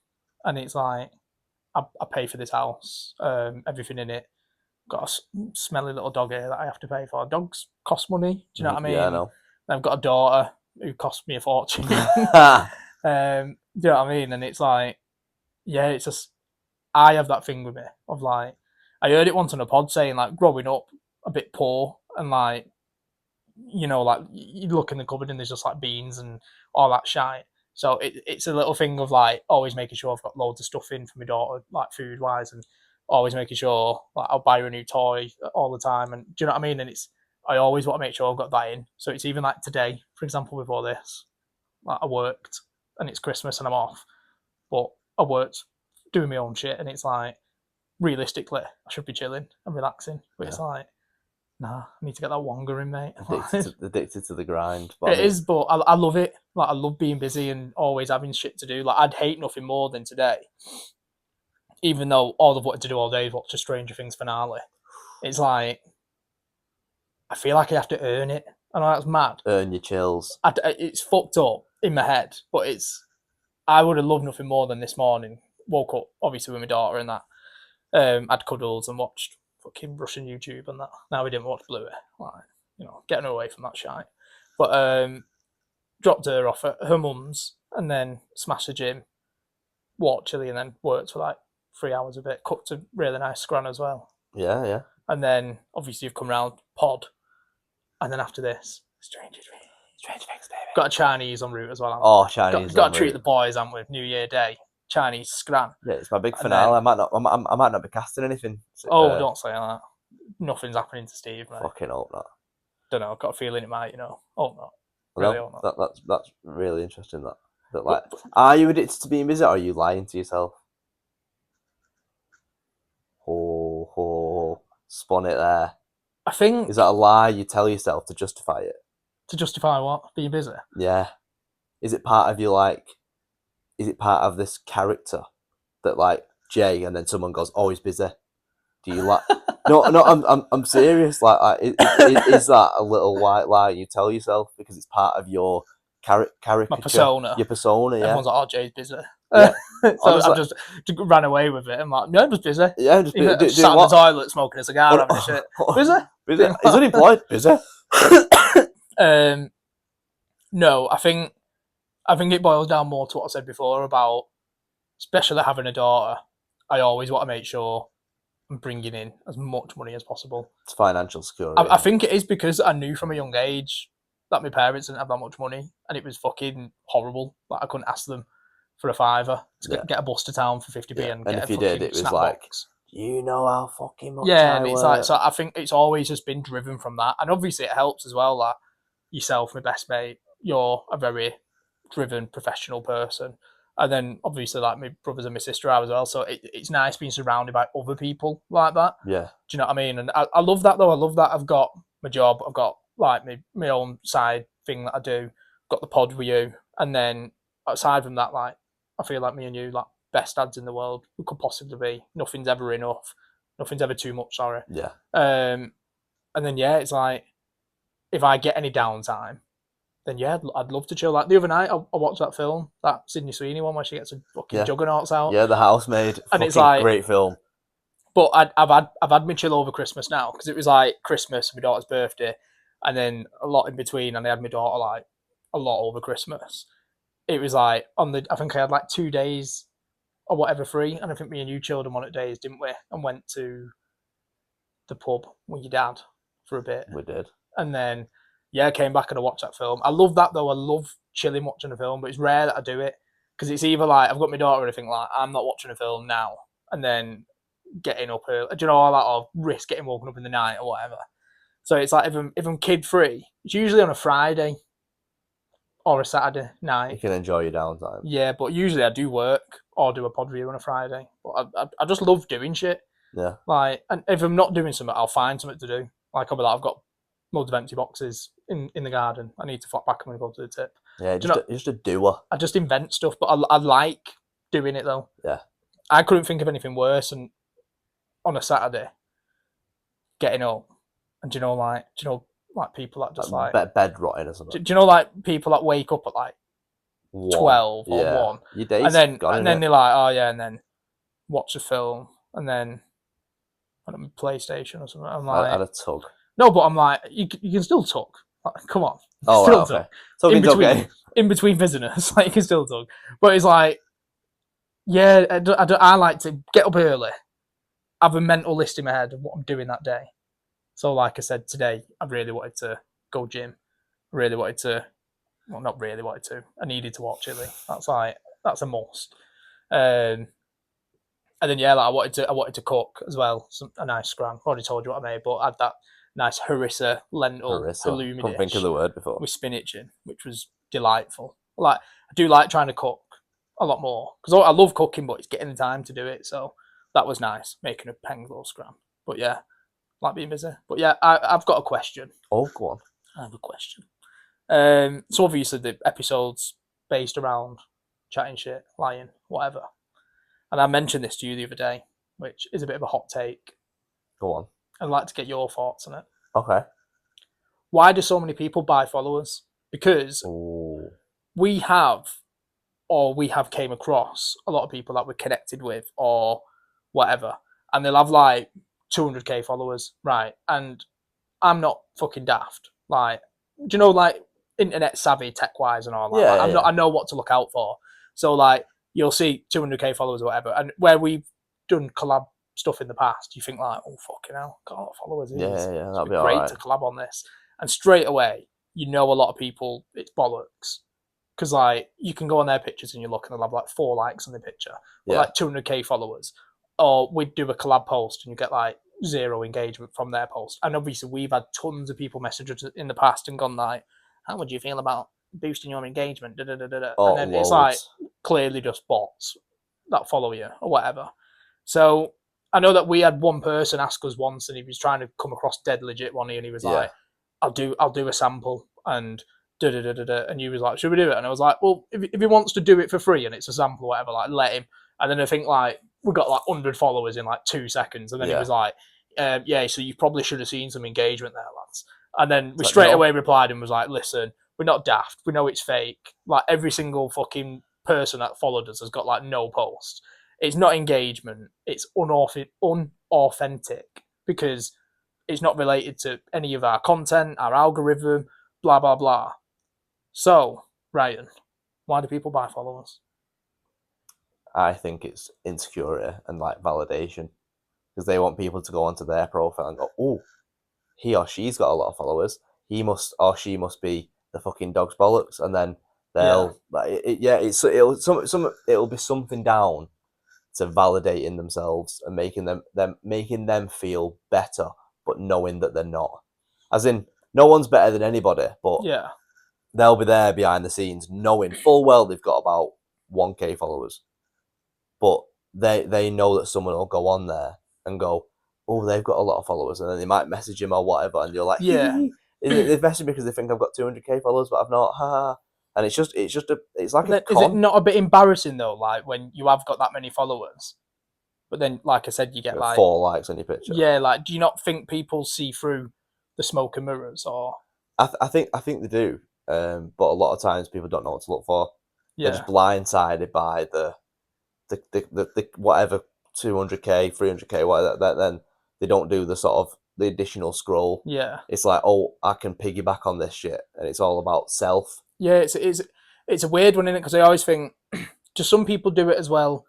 and it's like I pay for this house, everything in it, got a smelly little dog here that I have to pay for. Dogs cost money, do you know what I mean? Yeah, I know. I've got a daughter who cost me a fortune. Do you know what I mean? And it's like, yeah, it's just, I have that thing with me of like, I heard it once on a pod saying like growing up a bit poor and like, you know, like you look in the cupboard and there's just like beans and all that shite. So it's a little thing of like always making sure I've got loads of stuff in for my daughter, like food wise, and always making sure like I'll buy her a new toy all the time. And do you know what I mean? And I always want to make sure I've got that in. So it's even like today, for example, before this, like I worked and it's Christmas and I'm off, but I worked doing my own shit, and it's like realistically I should be chilling and relaxing, but it's like, nah, I need to get that Wonga in, mate. Addicted to the grind. But but I love it. Like I love being busy and always having shit to do. Like I'd hate nothing more than today, even though all I've wanted to do all day is watch a Stranger Things finale. It's like I feel like I have to earn it. I know that's mad. Earn your chills. It's fucked up in my head, but I would have loved nothing more than this morning. Woke up obviously with my daughter and that. Had cuddles and watched fucking Russian YouTube and that. Now we didn't watch Bluey, like, you know, getting her away from that shite. But dropped her off at her mum's and then smashed the gym, walked chilly, and then worked for like 3 hours a bit. Cooked a really nice scran as well. Yeah. And then obviously you've come round pod, and then after this, Stranger Things, baby. Got a Chinese en route as well. Oh, Chinese. Got to treat the boys, haven't we? New Year Day. Chinese scran. Yeah, it's my big finale. Then, I might not be casting anything. Don't say that. Nothing's happening to Steve, mate. Fucking hope not. Don't know. I've got a feeling it might. You know, hope not. Really hope not. That's really interesting. That like, are you addicted to being busy, or are you lying to yourself? Spun it there. I think, is that a lie you tell yourself to justify it? To justify what? Being busy? Yeah. Is it part of you like? Is it part of this character that like Jay, and then someone goes, "Oh, he's busy"? Do you like? No, I'm serious. Like is that a little white lie you tell yourself because it's part of your character, my persona, your persona? Yeah. Everyone's like, "Oh, Jay's busy." Yeah. So I just ran away with it. I'm like, "No, I'm just busy." Yeah, just sat in the toilet smoking a cigar, having a shit. Busy? Busy. He's unemployed. Busy. No, I think it boils down more to what I said before about, especially having a daughter. I always want to make sure I'm bringing in as much money as possible. It's financial security. I think it is because I knew from a young age that my parents didn't have that much money, and it was fucking horrible. Like I couldn't ask them for a fiver to get a bus to town for 50p and get if a you fucking did, it was snack like, box. you know how fucking much Yeah, I and it's work. like, so I think it's always just been driven from that, and obviously it helps as well that yourself, my best mate, you're a very driven professional person, and then obviously like my brothers and my sister are as well. So it's nice being surrounded by other people like that. Yeah. Do you know what I mean? And I love that though. I love that I've got my job. I've got like my own side thing that I do. Got the pod with you, and then aside from that, like I feel like me and you like best dads in the world we could possibly be. Nothing's ever enough. Nothing's ever too much. Sorry. Yeah. And then yeah, it's like if I get any downtime, then yeah, I'd love to chill. Like the other night, I watched that film, that Sydney Sweeney one, where she gets a fucking juggernauts out. Yeah, The Housemaid. And it's like great film. But I've had my chill over Christmas now because it was like Christmas, my daughter's birthday, and then a lot in between, and I had my daughter like a lot over Christmas. It was like I think I had like 2 days or whatever free, and I think me and you chilled on one of the days, didn't we? And went to the pub with your dad for a bit. We did. And then yeah, came back and I watched that film. I love that though. I love chilling watching a film, but it's rare that I do it because it's either like I've got my daughter and I think like I'm not watching a film now, and then getting up early, do you know, all that, or risk getting woken up in the night or whatever. So it's like if I'm kid free, it's usually on a Friday or a Saturday night. You can enjoy your downtime. Yeah, but usually I do work or do a pod review on a Friday. But I just love doing shit. Yeah. Like, and if I'm not doing something, I'll find something to do. Like I'll be like, I've got loads of empty boxes in the garden. I need to flop back and go to the tip. Yeah, just a doer. I just invent stuff, but I like doing it though. Yeah. I couldn't think of anything worse than on a Saturday getting up and do you know like people that just like bed rotting or something. Do you know like people that wake up at like 12 or 1 Your day's and then gone, they're like, oh yeah, and then watch a film and then on PlayStation or something. I'm like, I had a tug. No, but I'm like, you can still talk. Like, come on. Oh, still right, okay. Tugging's okay. In between visitors, like you can still talk. But it's like, yeah, I like to get up early, have a mental list in my head of what I'm doing that day. So, like I said today, I really wanted to go gym. Really wanted to, well, not really wanted to. I needed to watch Chile. That's a must. And then yeah, like I wanted to cook as well. A nice scram. I already told you what I made, but I had that nice harissa lentil halloumi dish. Couldn't think of the word before. With spinach in, which was delightful. Like I do like trying to cook a lot more because I love cooking, but it's getting the time to do it. So that was nice, making a penglow scram. But yeah, like being busy. But yeah, I've got a question. Oh, go on. I have a question. So obviously the episode's based around chatting shit, lying, whatever. And I mentioned this to you the other day, which is a bit of a hot take. Go on. I'd like to get your thoughts on it. Okay. Why do so many people buy followers? Because we have came across a lot of people that we're connected with or whatever, and they'll have like 200k followers, right? And I'm not fucking daft. Like, do you know, like internet savvy, tech wise, and all that. Yeah, like, I know what to look out for. So like, you'll see 200k followers or whatever, and where we've done collab stuff in the past, you think like, oh fucking hell, got a lot of followers. Yeah, that'd be great right to collab on this. And straight away, you know a lot of people, it's bollocks. Because like you can go on their pictures and you look and they'll have like 4 likes on the picture, or like 200k followers. Or we'd do a collab post and you get like 0 engagement from their post. And obviously we've had tons of people message us in the past and gone like, how would you feel about boosting your engagement? Da, da, da, da, da. Oh, and then it's like clearly just bots that follow you or whatever. So I know that we had one person ask us once and he was trying to come across dead legit one and he was like, I'll do a sample and da da da da da, and you was like, should we do it? And I was like, well, if he wants to do it for free and it's a sample or whatever, like let him. And then I think like we got like 100 followers in like 2 seconds, and then he was like, yeah, so you probably should have seen some engagement there, lads. And then we straight away replied and was like, listen, we're not daft, we know it's fake. Like every single fucking person that followed us has got like no post. It's not engagement, it's unauthentic because it's not related to any of our content, our algorithm, blah blah blah. So, Ryan, why do people buy followers? I think it's insecurity and like validation because they want people to go onto their profile and go, oh, he or she's got a lot of followers. He must or she must be the fucking dog's bollocks, and then they'll it'll be something down to validating themselves and making them feel better, but knowing that they're not. As in, no one's better than anybody, but Yeah, they'll be there behind the scenes, knowing full well they've got about 1K followers, but they know that someone will go on there and go, oh, they've got a lot of followers, and then they might message him or whatever, and you're like, yeah. they've messaged me because they think I've got 200K followers, but I've not. Ha. And it's like a Is it con. not a bit embarrassing though, like when you have got that many followers, but then, like I said, you get like 4 likes on your picture. yeah, like do you not think people see through the smoke and mirrors, or I think they do, but a lot of times people don't know what to look for. They're yeah, just blindsided by the whatever 200K, 300K, whatever. Then they don't do the sort of the additional scroll. yeah, It's like, oh, I can piggyback on this shit, and it's all about self. yeah? It's a weird one, isn't it? Because I always think, just some people do it as well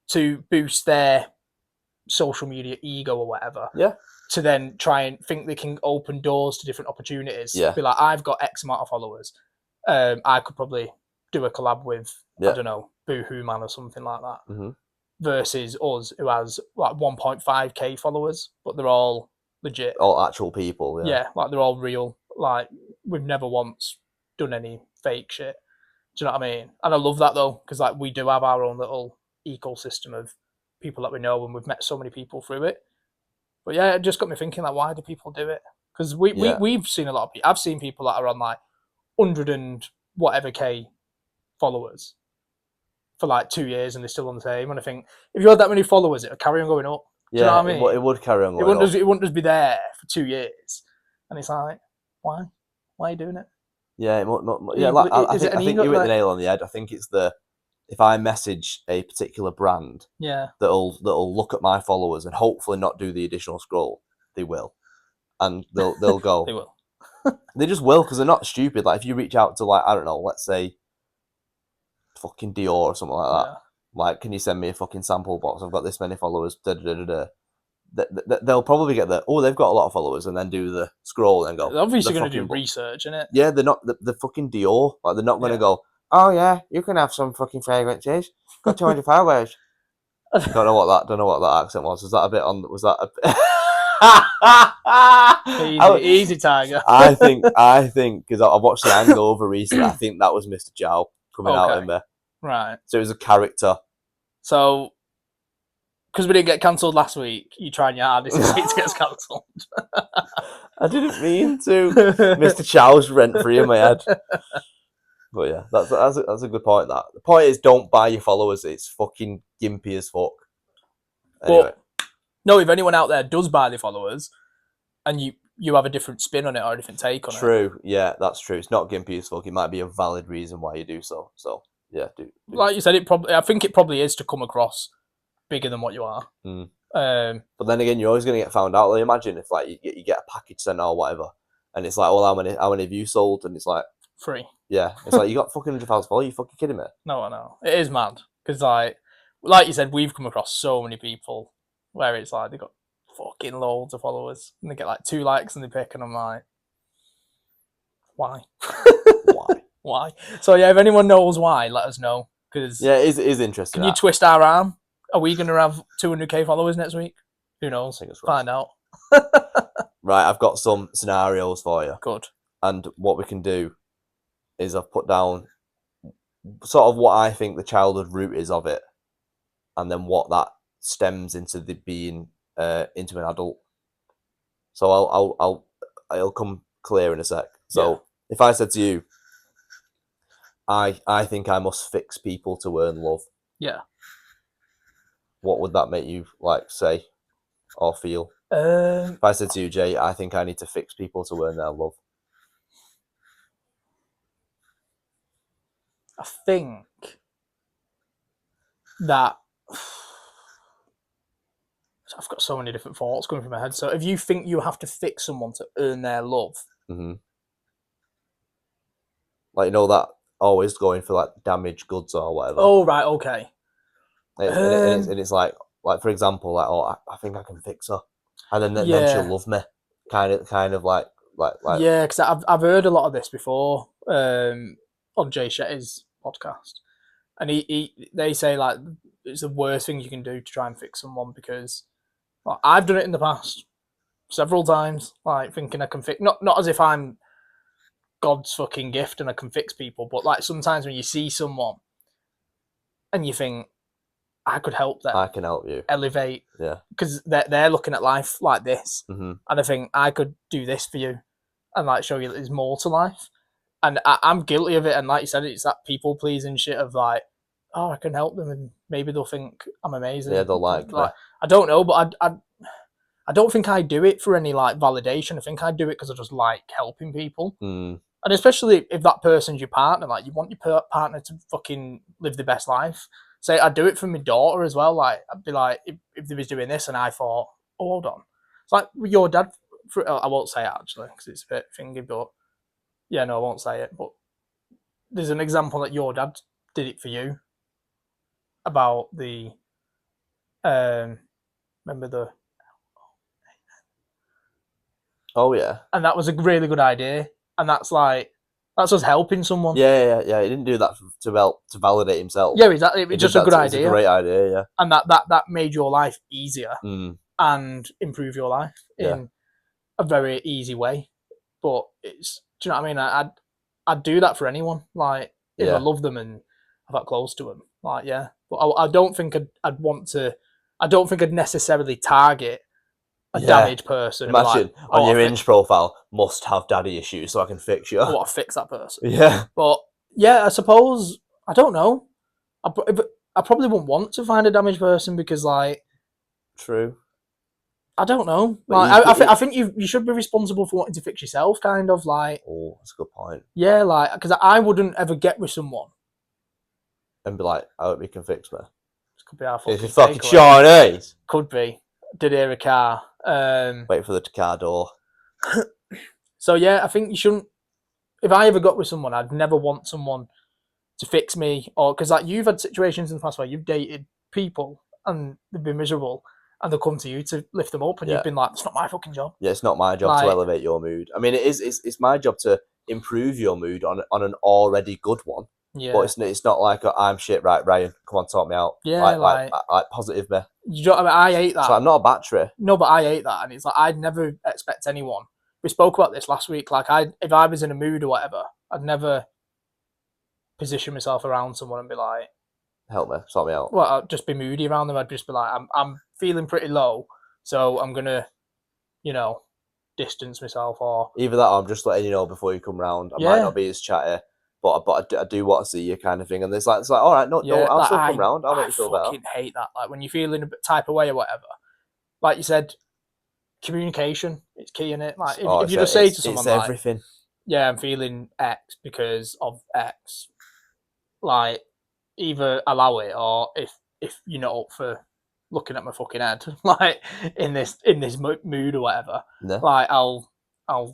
to boost their social media ego or whatever. Yeah. To then try and think they can open doors to different opportunities. Yeah. Be like, I've got X amount of followers. I could probably do a collab with, I don't know, Boohoo Man or something like that. Mm-hmm. Versus us, who has like 1.5k followers, but they're all legit. All actual people. Yeah, like they're all real. Like we've never once done any fake shit. Do you know what I mean? And I love that though, because like we do have our own little ecosystem of people that we know, and we've met so many people through it. But yeah, it just got me thinking, like, why do people do it? Because we've seen a lot of people. I've seen people that are on like 100 and whatever K followers for like 2 years, and they're still on the same. And I think if you had that many followers, it would carry on going up. Do you know what I mean? It would carry on going up. It wouldn't just be there for 2 years. And it's like, why? Why are you doing it? Yeah, I think you hit the nail on the head. I think it's if I message a particular brand, that'll look at my followers and hopefully not do the additional scroll, they will, and they'll go. They will. They just will, because they're not stupid. Like if you reach out to, like, I don't know, let's say fucking Dior or something like that. Like, can you send me a fucking sample box? I've got this many followers. They'll probably get they've got a lot of followers, and then do the scroll and go. They're obviously going to do research, innit? Yeah, they're not the fucking Dior. Like they're not going to go, oh yeah, you can have some fucking fragrances. Got 200 followers. Don't know what that accent was. Was that a bit on? Was that a easy tiger? I think because I watched The Hangover recently. I think that was Mr. Chow coming out in there. Right. So it was a character. So, because we didn't get cancelled last week, you trying your hardest to see it gets cancelled. I didn't mean to. Mr. Chow's rent free in my head. But yeah, that's a good point. That the point is, don't buy your followers. It's fucking gimpy as fuck. Anyway. But, no, if anyone out there does buy the followers, and you have a different spin on it or a different take on it. True. Yeah, that's true. It's not gimpy as fuck. It might be a valid reason why you do so. So yeah, do. Like you said, I think it probably is to come across bigger than what you are. But then again, you're always going to get found out. Like, imagine if like you get a package sent or whatever, and it's like, well, how many have you sold? And it's like free. Yeah, it's like you got fucking 100,000 followers. You fucking kidding me? No, I know it is mad because like you said, we've come across so many people where it's like they got fucking loads of followers and they get like 2 likes and they pick, and I'm like, why? Why? So yeah, if anyone knows why, let us know. Because yeah, it is interesting. Can you twist our arm? Are we going to have 200k followers next week? Who knows? Find out. Right, I've got some scenarios for you. Good. And what we can do is I've put down sort of what I think the childhood root is of it, and then what that stems into the being into an adult. So I'll come clear in a sec. So if I said to you, I think I must fix people to earn love. Yeah. What would that make you like say or feel? If I said to you, Jay, I think I need to fix people to earn their love. I think that I've got so many different thoughts going through my head. So if you think you have to fix someone to earn their love, like, you know, that always going for like damaged goods or whatever. oh right, okay. And it's like for example, like, oh, I think I can fix her, and then she'll love me, kind of like yeah, because I've heard a lot of this before on Jay Shetty's podcast, and they say like it's the worst thing you can do to try and fix someone, because like, I've done it in the past several times, like thinking I can fix, not as if I'm God's fucking gift and I can fix people, but like sometimes when you see someone and you think I could help them, I can help you elevate, yeah, because they're looking at life like this, mm-hmm. and I think I could do this for you, and like show you that there's more to life. And I'm guilty of it, and like you said, it's that people pleasing shit of like, oh, I can help them, and maybe they'll think I'm amazing. Yeah, they'll like me. I don't know, but I don't think I do it for any like validation. I think I do it because I just like helping people. And especially if that person's your partner, like you want your partner to fucking live the best life. Say, I'd do it for my daughter as well. Like, I'd be like, if they was doing this and I thought, oh, hold on. It's like your dad, I won't say it actually because it's a bit thingy, but yeah, no, I won't say it. But there's an example that your dad did it for you about the, remember the, oh yeah, and that was a really good idea. And that's us helping someone. Yeah. He didn't do that to validate himself. Yeah, exactly. It was just a good idea. It's a great idea, yeah. And that made your life easier and improve your life in a very easy way. But it's, do you know what I mean? I'd do that for anyone. Like if I love them and I got close to them, like yeah. But I don't think I'd want to. I don't think I'd necessarily target a damaged person. Imagine like, on your Hinge profile, must have daddy issues so I can fix you. I want to fix that person. Yeah. But yeah, I suppose, I don't know. I probably wouldn't want to find a damaged person because like. True. I don't know. Like, I think you should be responsible for wanting to fix yourself, kind of like. Oh, that's a good point. Yeah, like, because I wouldn't ever get with someone and be like, I hope you can fix me. This could be our fucking. It's fucking Chinese. Could be. Did hear a car. Wait for the car door. So yeah, I think you shouldn't. If I ever got with someone, I'd never want someone to fix me, or because like you've had situations in the past where you've dated people and they've been miserable, and they'll come to you to lift them up, and you've been like, "It's not my fucking job." Yeah, it's not my job to elevate your mood. I mean, it is. It's my job to improve your mood on an already good one. Yeah. But it's not like I'm shit, right, Ryan? Come on, sort me out. Yeah, like positive me. You know what I mean? I hate that. So I'm not a battery. No, but I hate that, and it's like I'd never expect anyone. We spoke about this last week. Like if I was in a mood or whatever, I'd never position myself around someone and be like, "Help me, sort me out." Well, I'd just be moody around them. I'd just be like, I'm feeling pretty low, so I'm gonna, distance myself, or either that, or I'm just letting you know before you come round. I might not be as chatty. But I do want to see you, kind of thing, and it's like all right, no, I'll still come round. I'll make you feel better. I fucking hate that. Like when you're feeling a bit type of way or whatever. Like you said, communication is key in it. Like if you just say to someone, it's everything. Like, yeah, I'm feeling X because of X. Like either allow it, or if you're not up for looking at my fucking head, like in this mood or whatever, like I'll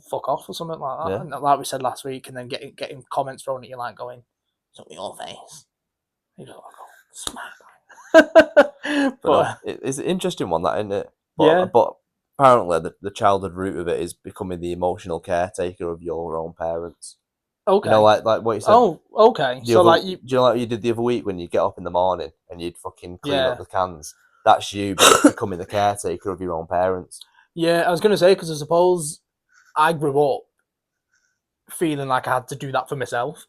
fuck off or something like that. Yeah. And like we said last week, and then getting comments thrown at you like going, "It's not your face." You don't smart. But it's an interesting one, that, isn't it? But apparently the childhood root of it is becoming the emotional caretaker of your own parents. Okay. Like what you said. Oh, okay. Do you know what you did the other week when you get up in the morning and you'd fucking clean up the cans? That's you becoming the caretaker of your own parents. Yeah, I was going to say, because I suppose I grew up feeling like I had to do that for myself.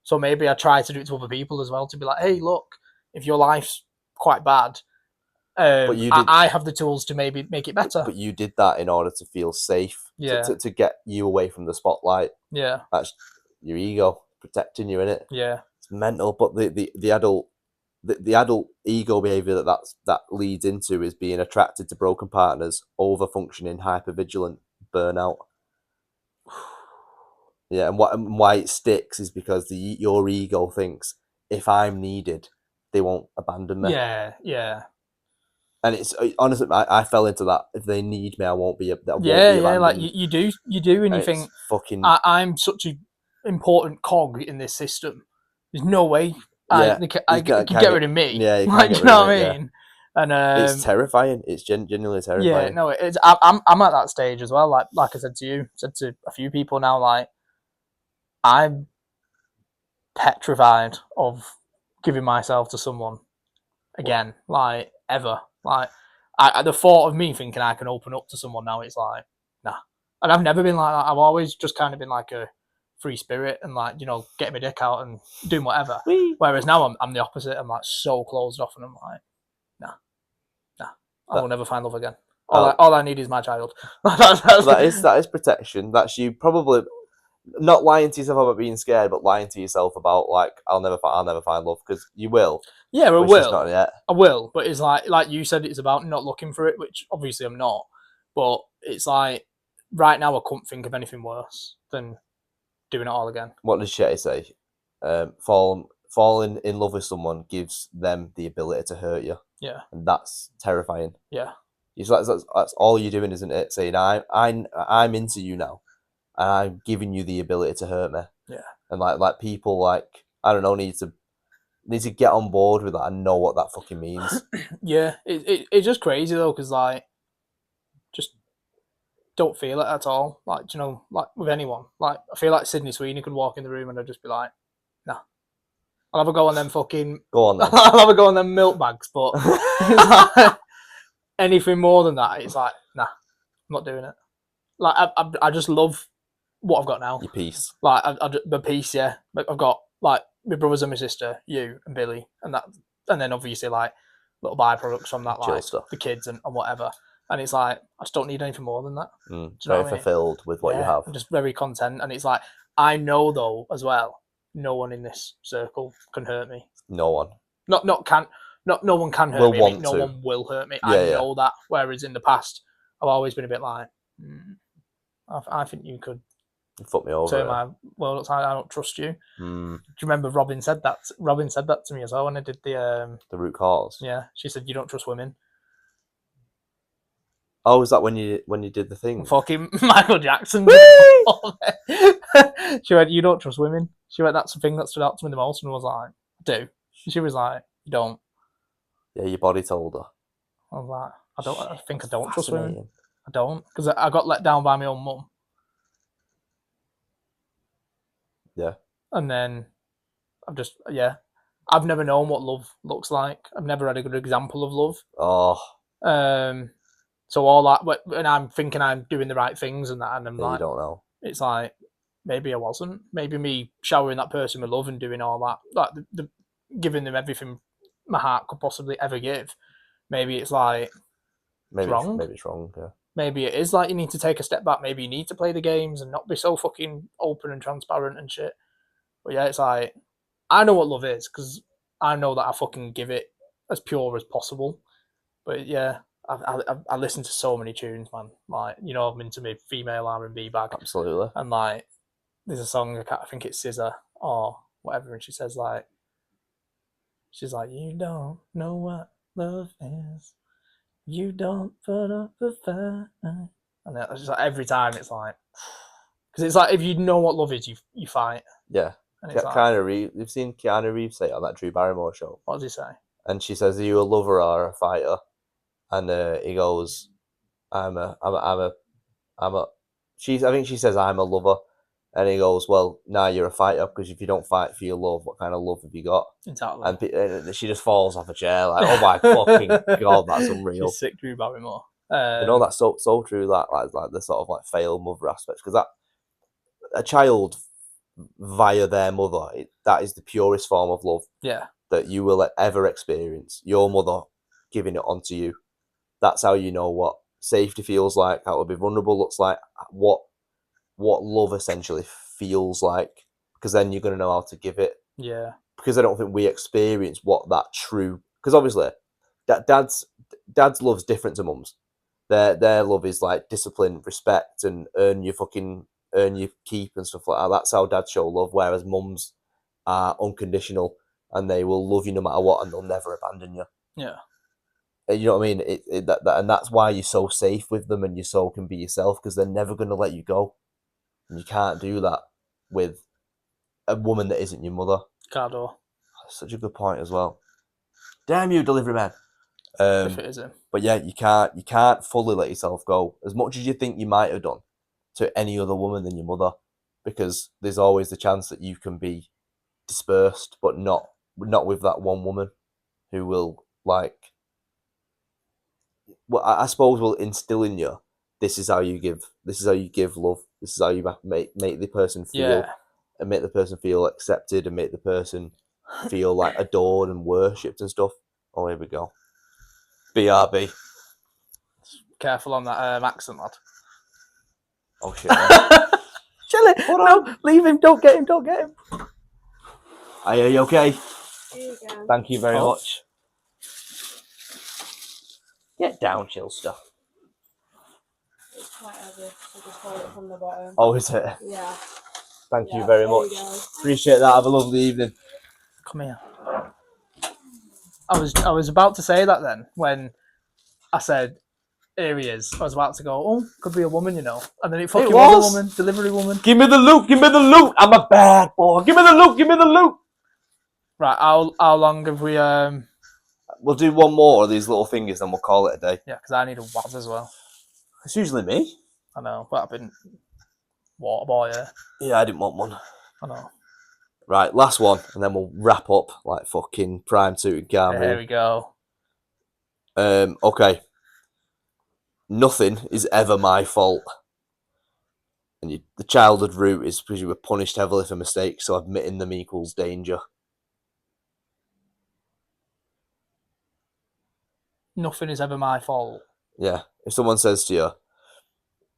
So maybe I try to do it to other people as well, to be like, hey, look, if your life's quite bad, I have the tools to maybe make it better. But you did that in order to feel safe, to get you away from the spotlight. Yeah. That's your ego protecting you, innit? Yeah. It's mental, but the adult ego behaviour that leads into is being attracted to broken partners, over-functioning, hyper-vigilant, burnout. Yeah, and why it sticks is because your ego thinks, if I'm needed, they won't abandon me. Yeah, yeah. And it's honestly, I fell into that. If they need me, I won't be. Won't be Yeah, like abandoned. you do, and you And think it's fucking I'm such an important cog in this system. There's no way yeah. I You could can't get rid get of me. yeah. You can't Like, do get you rid know of what it. I Yeah, mean? And it's terrifying. It's genuinely yeah, terrifying. no, it's I'm at that stage as well. Like I said to you, said to a few people now. Like, I'm petrified of giving myself to someone again, like ever. Like, the thought of me thinking I can open up to someone now, it's like, nah. And I've never been like that. I've always just kind of been like a free spirit and, like, you know, getting my dick out and doing whatever. Whee! Whereas now I'm the opposite. I'm like so closed off, and I'm like, nah, nah. I will never find love again. All I need is my child. That is protection. That's you probably not lying to yourself about being scared, but lying to yourself about like I'll never find love, because you will. Yeah, I But it's just not will. yet. I will, but it's like you said, it's about not looking for it, which obviously I'm not. But it's like right now I couldn't think of anything worse than doing it all again. What does Shetty say? Falling in love with someone gives them the ability to hurt you, Yeah, and that's terrifying. yeah, That's all you're doing, isn't it? Saying I'm into you now, and I'm giving you the ability to hurt me. yeah, And like people like I don't know need to get on board with that and know what that fucking means. yeah. It's just crazy though, because like just don't feel it at all. Like, you know, like with anyone. Like, I feel like Sydney Sweeney could walk in the room and I'd just be like, nah. I'll have a go on them fucking. Go on then. I'll have a go on them milk bags, but like, anything more than that, it's like, nah, I'm not doing it. Like, I just love what I've got now. Your piece. Like, the piece, yeah. I've got like my brothers and my sister, you and Billy, and then obviously like little byproducts from that, Chill like stuff. the kids and whatever. And it's like I just don't need anything more than that. Do you know Very what I mean? fulfilled with what you have. I'm just very content, and it's like I know though as well, no one in this circle can hurt me. No one. Not no one can hurt Will me. I mean, want no to. one will hurt me. Yeah, I know that. Whereas in the past, I've always been a bit like, I think you could You fuck me over. turn my world upside. I don't trust you. Do you remember Robin said that? Robin said that to me as well when I did the root cause. Yeah, she said you don't trust women. Oh, is that when you did the thing? Fucking Michael Jackson. She went, you don't trust women. She went, that's the thing that stood out to me the most, and I was like, I do. She was like, you don't. Yeah, your body told her. I was like, I think I don't trust women. Fascinating. I don't, because I got let down by my own mum. Yeah. And then I've never known what love looks like. I've never had a good example of love. Oh. So all that, and I'm thinking I'm doing the right things and that, and I'm Yeah, like, you don't know. It's like maybe I wasn't. Maybe me showering that person with love and doing all that, like the giving them everything my heart could possibly ever give. Maybe it's like Maybe it's wrong. Maybe it's wrong. Yeah. Maybe it is like you need to take a step back. Maybe you need to play the games and not be so fucking open and transparent and shit. But yeah, it's like I know what love is because I know that I fucking give it as pure as possible. But yeah, I listen to so many tunes, man. Like, you know, I'm into my female R&B bag. Absolutely. And like, there's a song, I think it's Scissor or whatever, and she's like, you don't know what love is. You don't put up a fight. And it's just like every time it's like, because it's like if you know what love is, you fight. Yeah. And it's Keanu Reeves. You've seen Keanu Reeves say it on that Drew Barrymore show. What does he say? And she says, "Are you a lover or a fighter?" And he goes, I think she says, "I'm a lover." And he goes, "Well, now you're a fighter, because if you don't fight for your love, what kind of love have you got?" Exactly. And she just falls off a chair like, "Oh my fucking god, that's unreal." She's sick, Drew Barrymore. You know, that's so true. That like the sort of like failed mother aspects, because that a child via their mother, that is the purest form of love. Yeah. That you will ever experience. Your mother giving it onto you. That's how you know what safety feels like, how to be vulnerable looks like, what love essentially feels like, because then you're going to know how to give it. Yeah. Because I don't think we experience what that true, because obviously dad's love's different to mum's. Their love is like discipline, respect, and earn your keep and stuff like that. That's how dads show love, whereas mums are unconditional and they will love you no matter what, and they'll never abandon you. Yeah. You know what I mean? And that's why you're so safe with them and you so can be yourself, because they're never going to let you go. And you can't do that with a woman that isn't your mother. Cardo. Such a good point as well. Damn you, delivery man. If it is him. But yeah, you can't fully let yourself go as much as you think you might have done to any other woman than your mother, because there's always the chance that you can be dispersed, but not with that one woman who will, like, well, I suppose will instill in you, this is how you give love, this is how you make the person feel, and make the person feel accepted, and make the person feel like adored and worshipped and stuff. Oh, here we go. BRB. Careful on that accent, lad. Oh shit. Chilly. No, leave him. Don't get him. Are you okay? Here you go. Thank you very much. Get down, Chilster. It's quite heavy, so just hold it from the bottom. Oh, is it? Yeah. Thank you very much. Appreciate that. Have a lovely evening. Come here. I was about to say that then when I said, here he is. I was about to go, oh, could be a woman, you know. And then it fucking was a woman, delivery woman. Give me the loot. I'm a bad boy. Give me the loot. Right, how long have we... We'll do one more of these little fingers, then we'll call it a day. Yeah, because I need a waz as well. It's usually me. I know, but I've been water boy here. Yeah, I didn't want one. I know. Right, last one, and then we'll wrap up like fucking prime suited car. There we go. Okay. Nothing is ever my fault. And the childhood route is because you were punished heavily for mistakes, so admitting them equals danger. Nothing is ever my fault. Yeah. If someone says to you,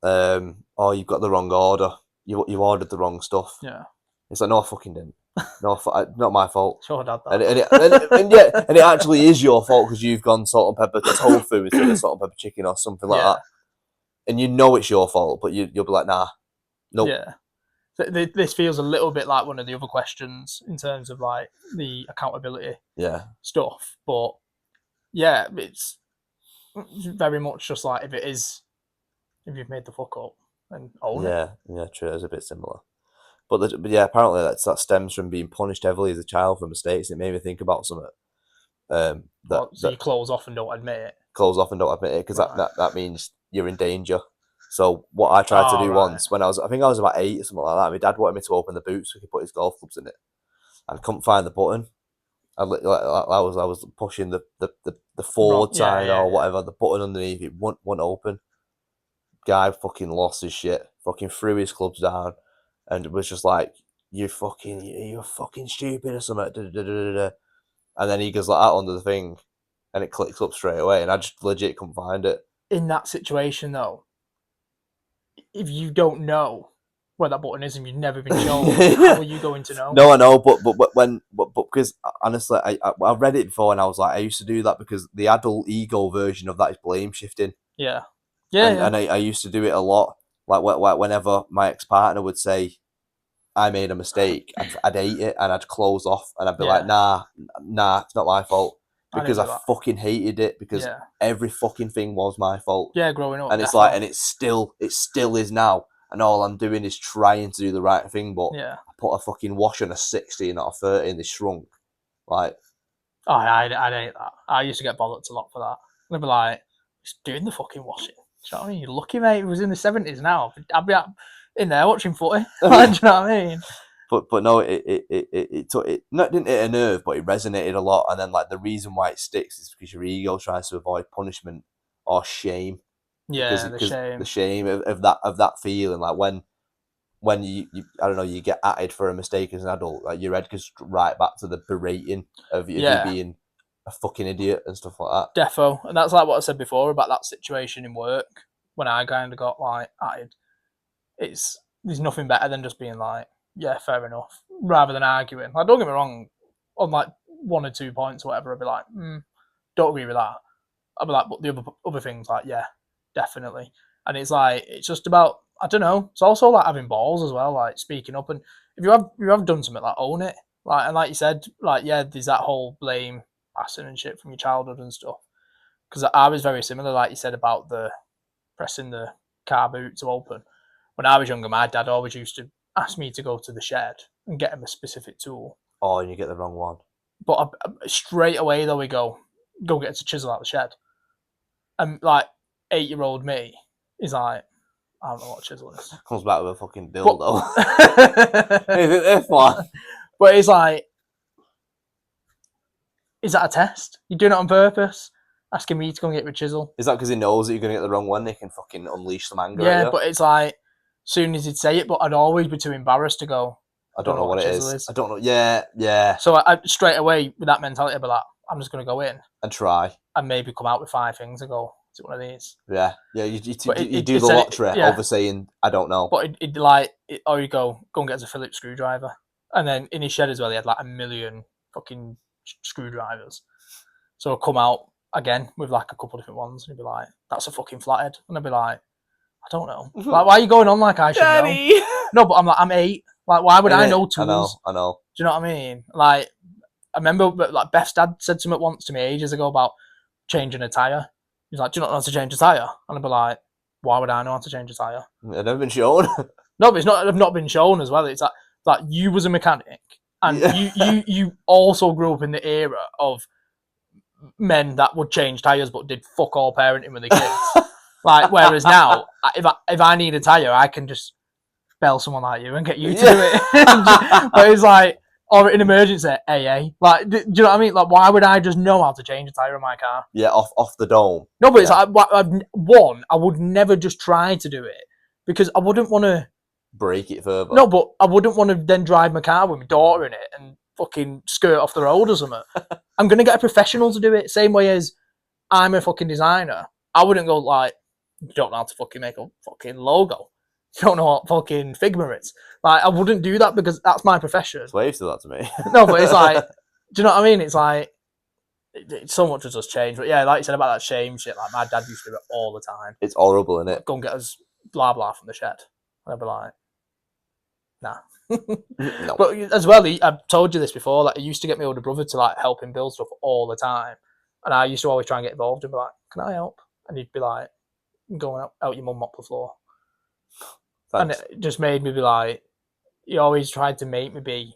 oh, you've got the wrong order. You ordered the wrong stuff. Yeah. It's like, no, I fucking didn't. No, not my fault. Sure, Dad. That. And it actually is your fault because you've gone salt and pepper tofu instead of salt and pepper chicken or something like that. And you know it's your fault, but you'll be like, nah, nope. Yeah. This feels a little bit like one of the other questions in terms of like the accountability stuff. But yeah, it's very much just like if you've made the fuck up and own it. Yeah, true. It's a bit similar. But yeah, apparently that stems from being punished heavily as a child for mistakes. It made me think about something. So you close off and don't admit it. Close off and don't admit it because that means you're in danger. So what I tried to do once when I think I was about 8 or something like that. My dad wanted me to open the boot so he could put his golf clubs in it. I couldn't find the button. I was pushing the forward side or whatever. The button underneath it wouldn't open. Guy fucking lost his shit. Fucking threw his clubs down. And it was just like, you're fucking stupid or something. And then he goes like that under the thing, and it clicks up straight away. And I just legit couldn't find it. In that situation, though, if you don't know where that button is and you've never been shown, how are you going to know? No, I know, but because honestly, I read it before and I was like, I used to do that because the adult ego version of that is blame shifting. Yeah. And I used to do it a lot. Like whenever my ex-partner would say I made a mistake, I'd hate it and I'd close off and I'd be like, nah, it's not my fault. Because I fucking hated it because every fucking thing was my fault. Yeah, growing up. And it's like, and it still is now. And all I'm doing is trying to do the right thing, but I put a fucking wash on a 60 and not a 30 and they shrunk. Like, oh, I hate that. I used to get bollocks a lot for that. They'd be like, just doing the fucking washing. Do you know what I mean? You're lucky, mate. It was in the 70s now. I'd be in there watching footy. Do you know what I mean? But no, it didn't hit a nerve, but it resonated a lot. And then like the reason why it sticks is because your ego tries to avoid punishment or shame. Yeah, the shame of that feeling. Like when you I don't know, you get atted for a mistake as an adult, like your head goes right back to the berating of you being a fucking idiot and stuff like that. Defo. And that's like what I said before about that situation in work when I kind of got like atted. There's nothing better than just being like, yeah, fair enough, rather than arguing. Like, don't get me wrong, on like 1 or 2 points or whatever, I'd be like, don't agree with that. I'd be like, but the other things, like, yeah, definitely. And it's like, it's just about, I don't know, it's also like having balls as well, like speaking up. And if you have done something, like, own it. Like, and like you said, like, yeah, there's that whole blame passing and shit from your childhood and stuff. because I was very similar, like you said about the pressing the car boot to open. When I was younger, my dad always used to ask me to go to the shed and get him a specific tool. Oh, and you get the wrong one. But straight away, though, we go get us a chisel out the shed. And like 8-year-old me is like, I don't know what a chisel is. Comes back with a fucking dildo. Is it this one? But it's like, is that a test? You're doing it on purpose? Asking me to go and get your chisel? Is that because he knows that you're going to get the wrong one? He can fucking unleash some anger at Yeah, you? but it's like, soon as he'd say it, but I'd always be too embarrassed to go. I don't know what it chisel is. I don't know. Yeah. So I straight away, with that mentality, I'd be like, I'm just going to go in. And try. And maybe come out with 5 things and go, is it one of these? Yeah. You It do the said lottery over saying, I don't know. But or you go and get us a Phillips screwdriver. And then in his shed as well, he had like 1 million fucking screwdrivers. So I'd come out again with like a couple of different ones, and he'd be like, that's a fucking flathead. And I'd be like, I don't know. Like, why are you going on like I should know? No, but I'm 8. Like, why would I know tools? I know. Do you know what I mean? Like, I remember like Beth's dad said something once to me ages ago about changing a tyre. He's like, do you not know how to change a tyre? And I'd be like, why would I know how to change a tyre? I've never been shown. No, but I've not been shown as well. It's like you was a mechanic, and you also grew up in the era of men that would change tyres but did fuck all parenting with the kids. Like, whereas now, if I need a tyre, I can just bell someone like you and get you to do it. But it's like, or in emergency, AA. Like, do you know what I mean? Like, why would I just know how to change a tyre in my car? Yeah, off the dome. No, but it's like, one, I would never just try to do it because I wouldn't want to break it further. No, but I wouldn't want to then drive my car with my daughter in it and fucking skirt off the road or something. I'm going to get a professional to do it. Same way as I'm a fucking designer. I wouldn't go like, you don't know how to fucking make a fucking logo. You don't know what fucking Figma is. Like, I wouldn't do that because that's my profession. Slaves to that to me. No, but it's like, do you know what I mean? It's like, so much has just changed. But yeah, like you said about that shame shit, like my dad used to do it all the time. It's horrible, isn't it? Go and get us blah blah from the shed. And I'd be like, nah. No. But as well, I've told you this before, like, he used to get my older brother to like help him build stuff all the time. And I used to always try and get involved and be like, can I help? And he'd be like, go and help your mum mop the floor. Thanks. And it just made me be like, he always tried to make me be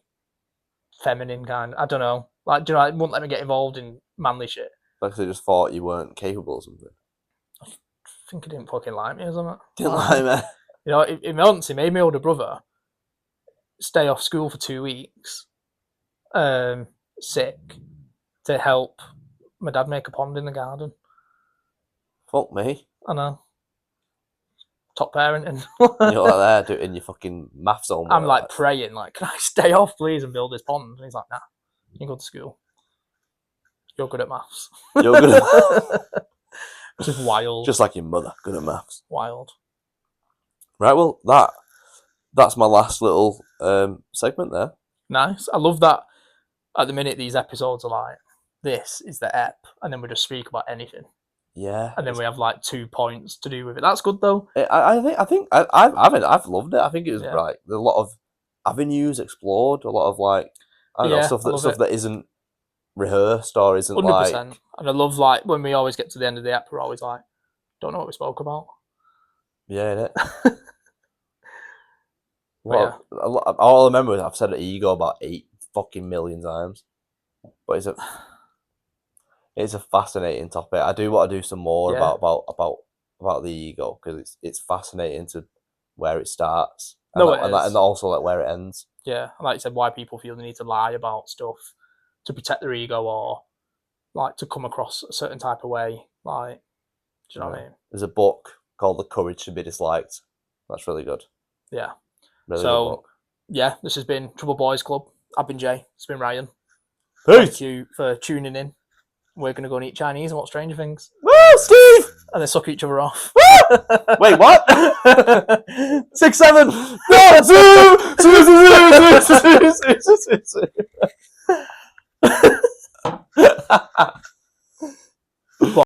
feminine kind. I don't know. Like, do you know, it wouldn't let me get involved in manly shit. Like they just thought you weren't capable or something. I think he didn't fucking like me or something. Didn't like me. You know, in my honesty, made my older brother stay off school for 2 weeks, sick, to help my dad make a pond in the garden. Fuck me. I know. Top parenting. You're like there doing your fucking maths homework. I'm like praying, like, can I stay off, please, and build this pond? And he's like, nah, you go to school. You're good at maths. You're good at Just wild. Just like your mother, good at maths. Wild. Right, well, that's my last little segment there. Nice. I love that at the minute these episodes are like, this is the ep, and then we just speak about anything. Yeah. And then we have like 2 points to do with it. That's good though. I've loved it. I think it was like there's a lot of avenues explored, a lot of like I don't know, stuff that isn't rehearsed or isn't 100%. Like. And I love like when we always get to the end of the app, we're always like, don't know what we spoke about. Yeah, innit? All I remember is I've said ego about 8 fucking million times, but it's a fascinating topic. I do want to do some more about the ego because it's fascinating to where it starts and also like where it ends. Yeah, like you said, why people feel the need to lie about stuff to protect their ego or like to come across a certain type of way. Like, do you know what I mean? There's a book called The Courage to Be Disliked. That's really good. Yeah. Really good book. Yeah, this has been Trouble Boys Club. I've been Jay. It's been Ryan. Peace. Thank you for tuning in. We're going to go and eat Chinese and watch Stranger Things. Woo, Steve! And then suck each other off. Wait, what? 6, 7. No, 2.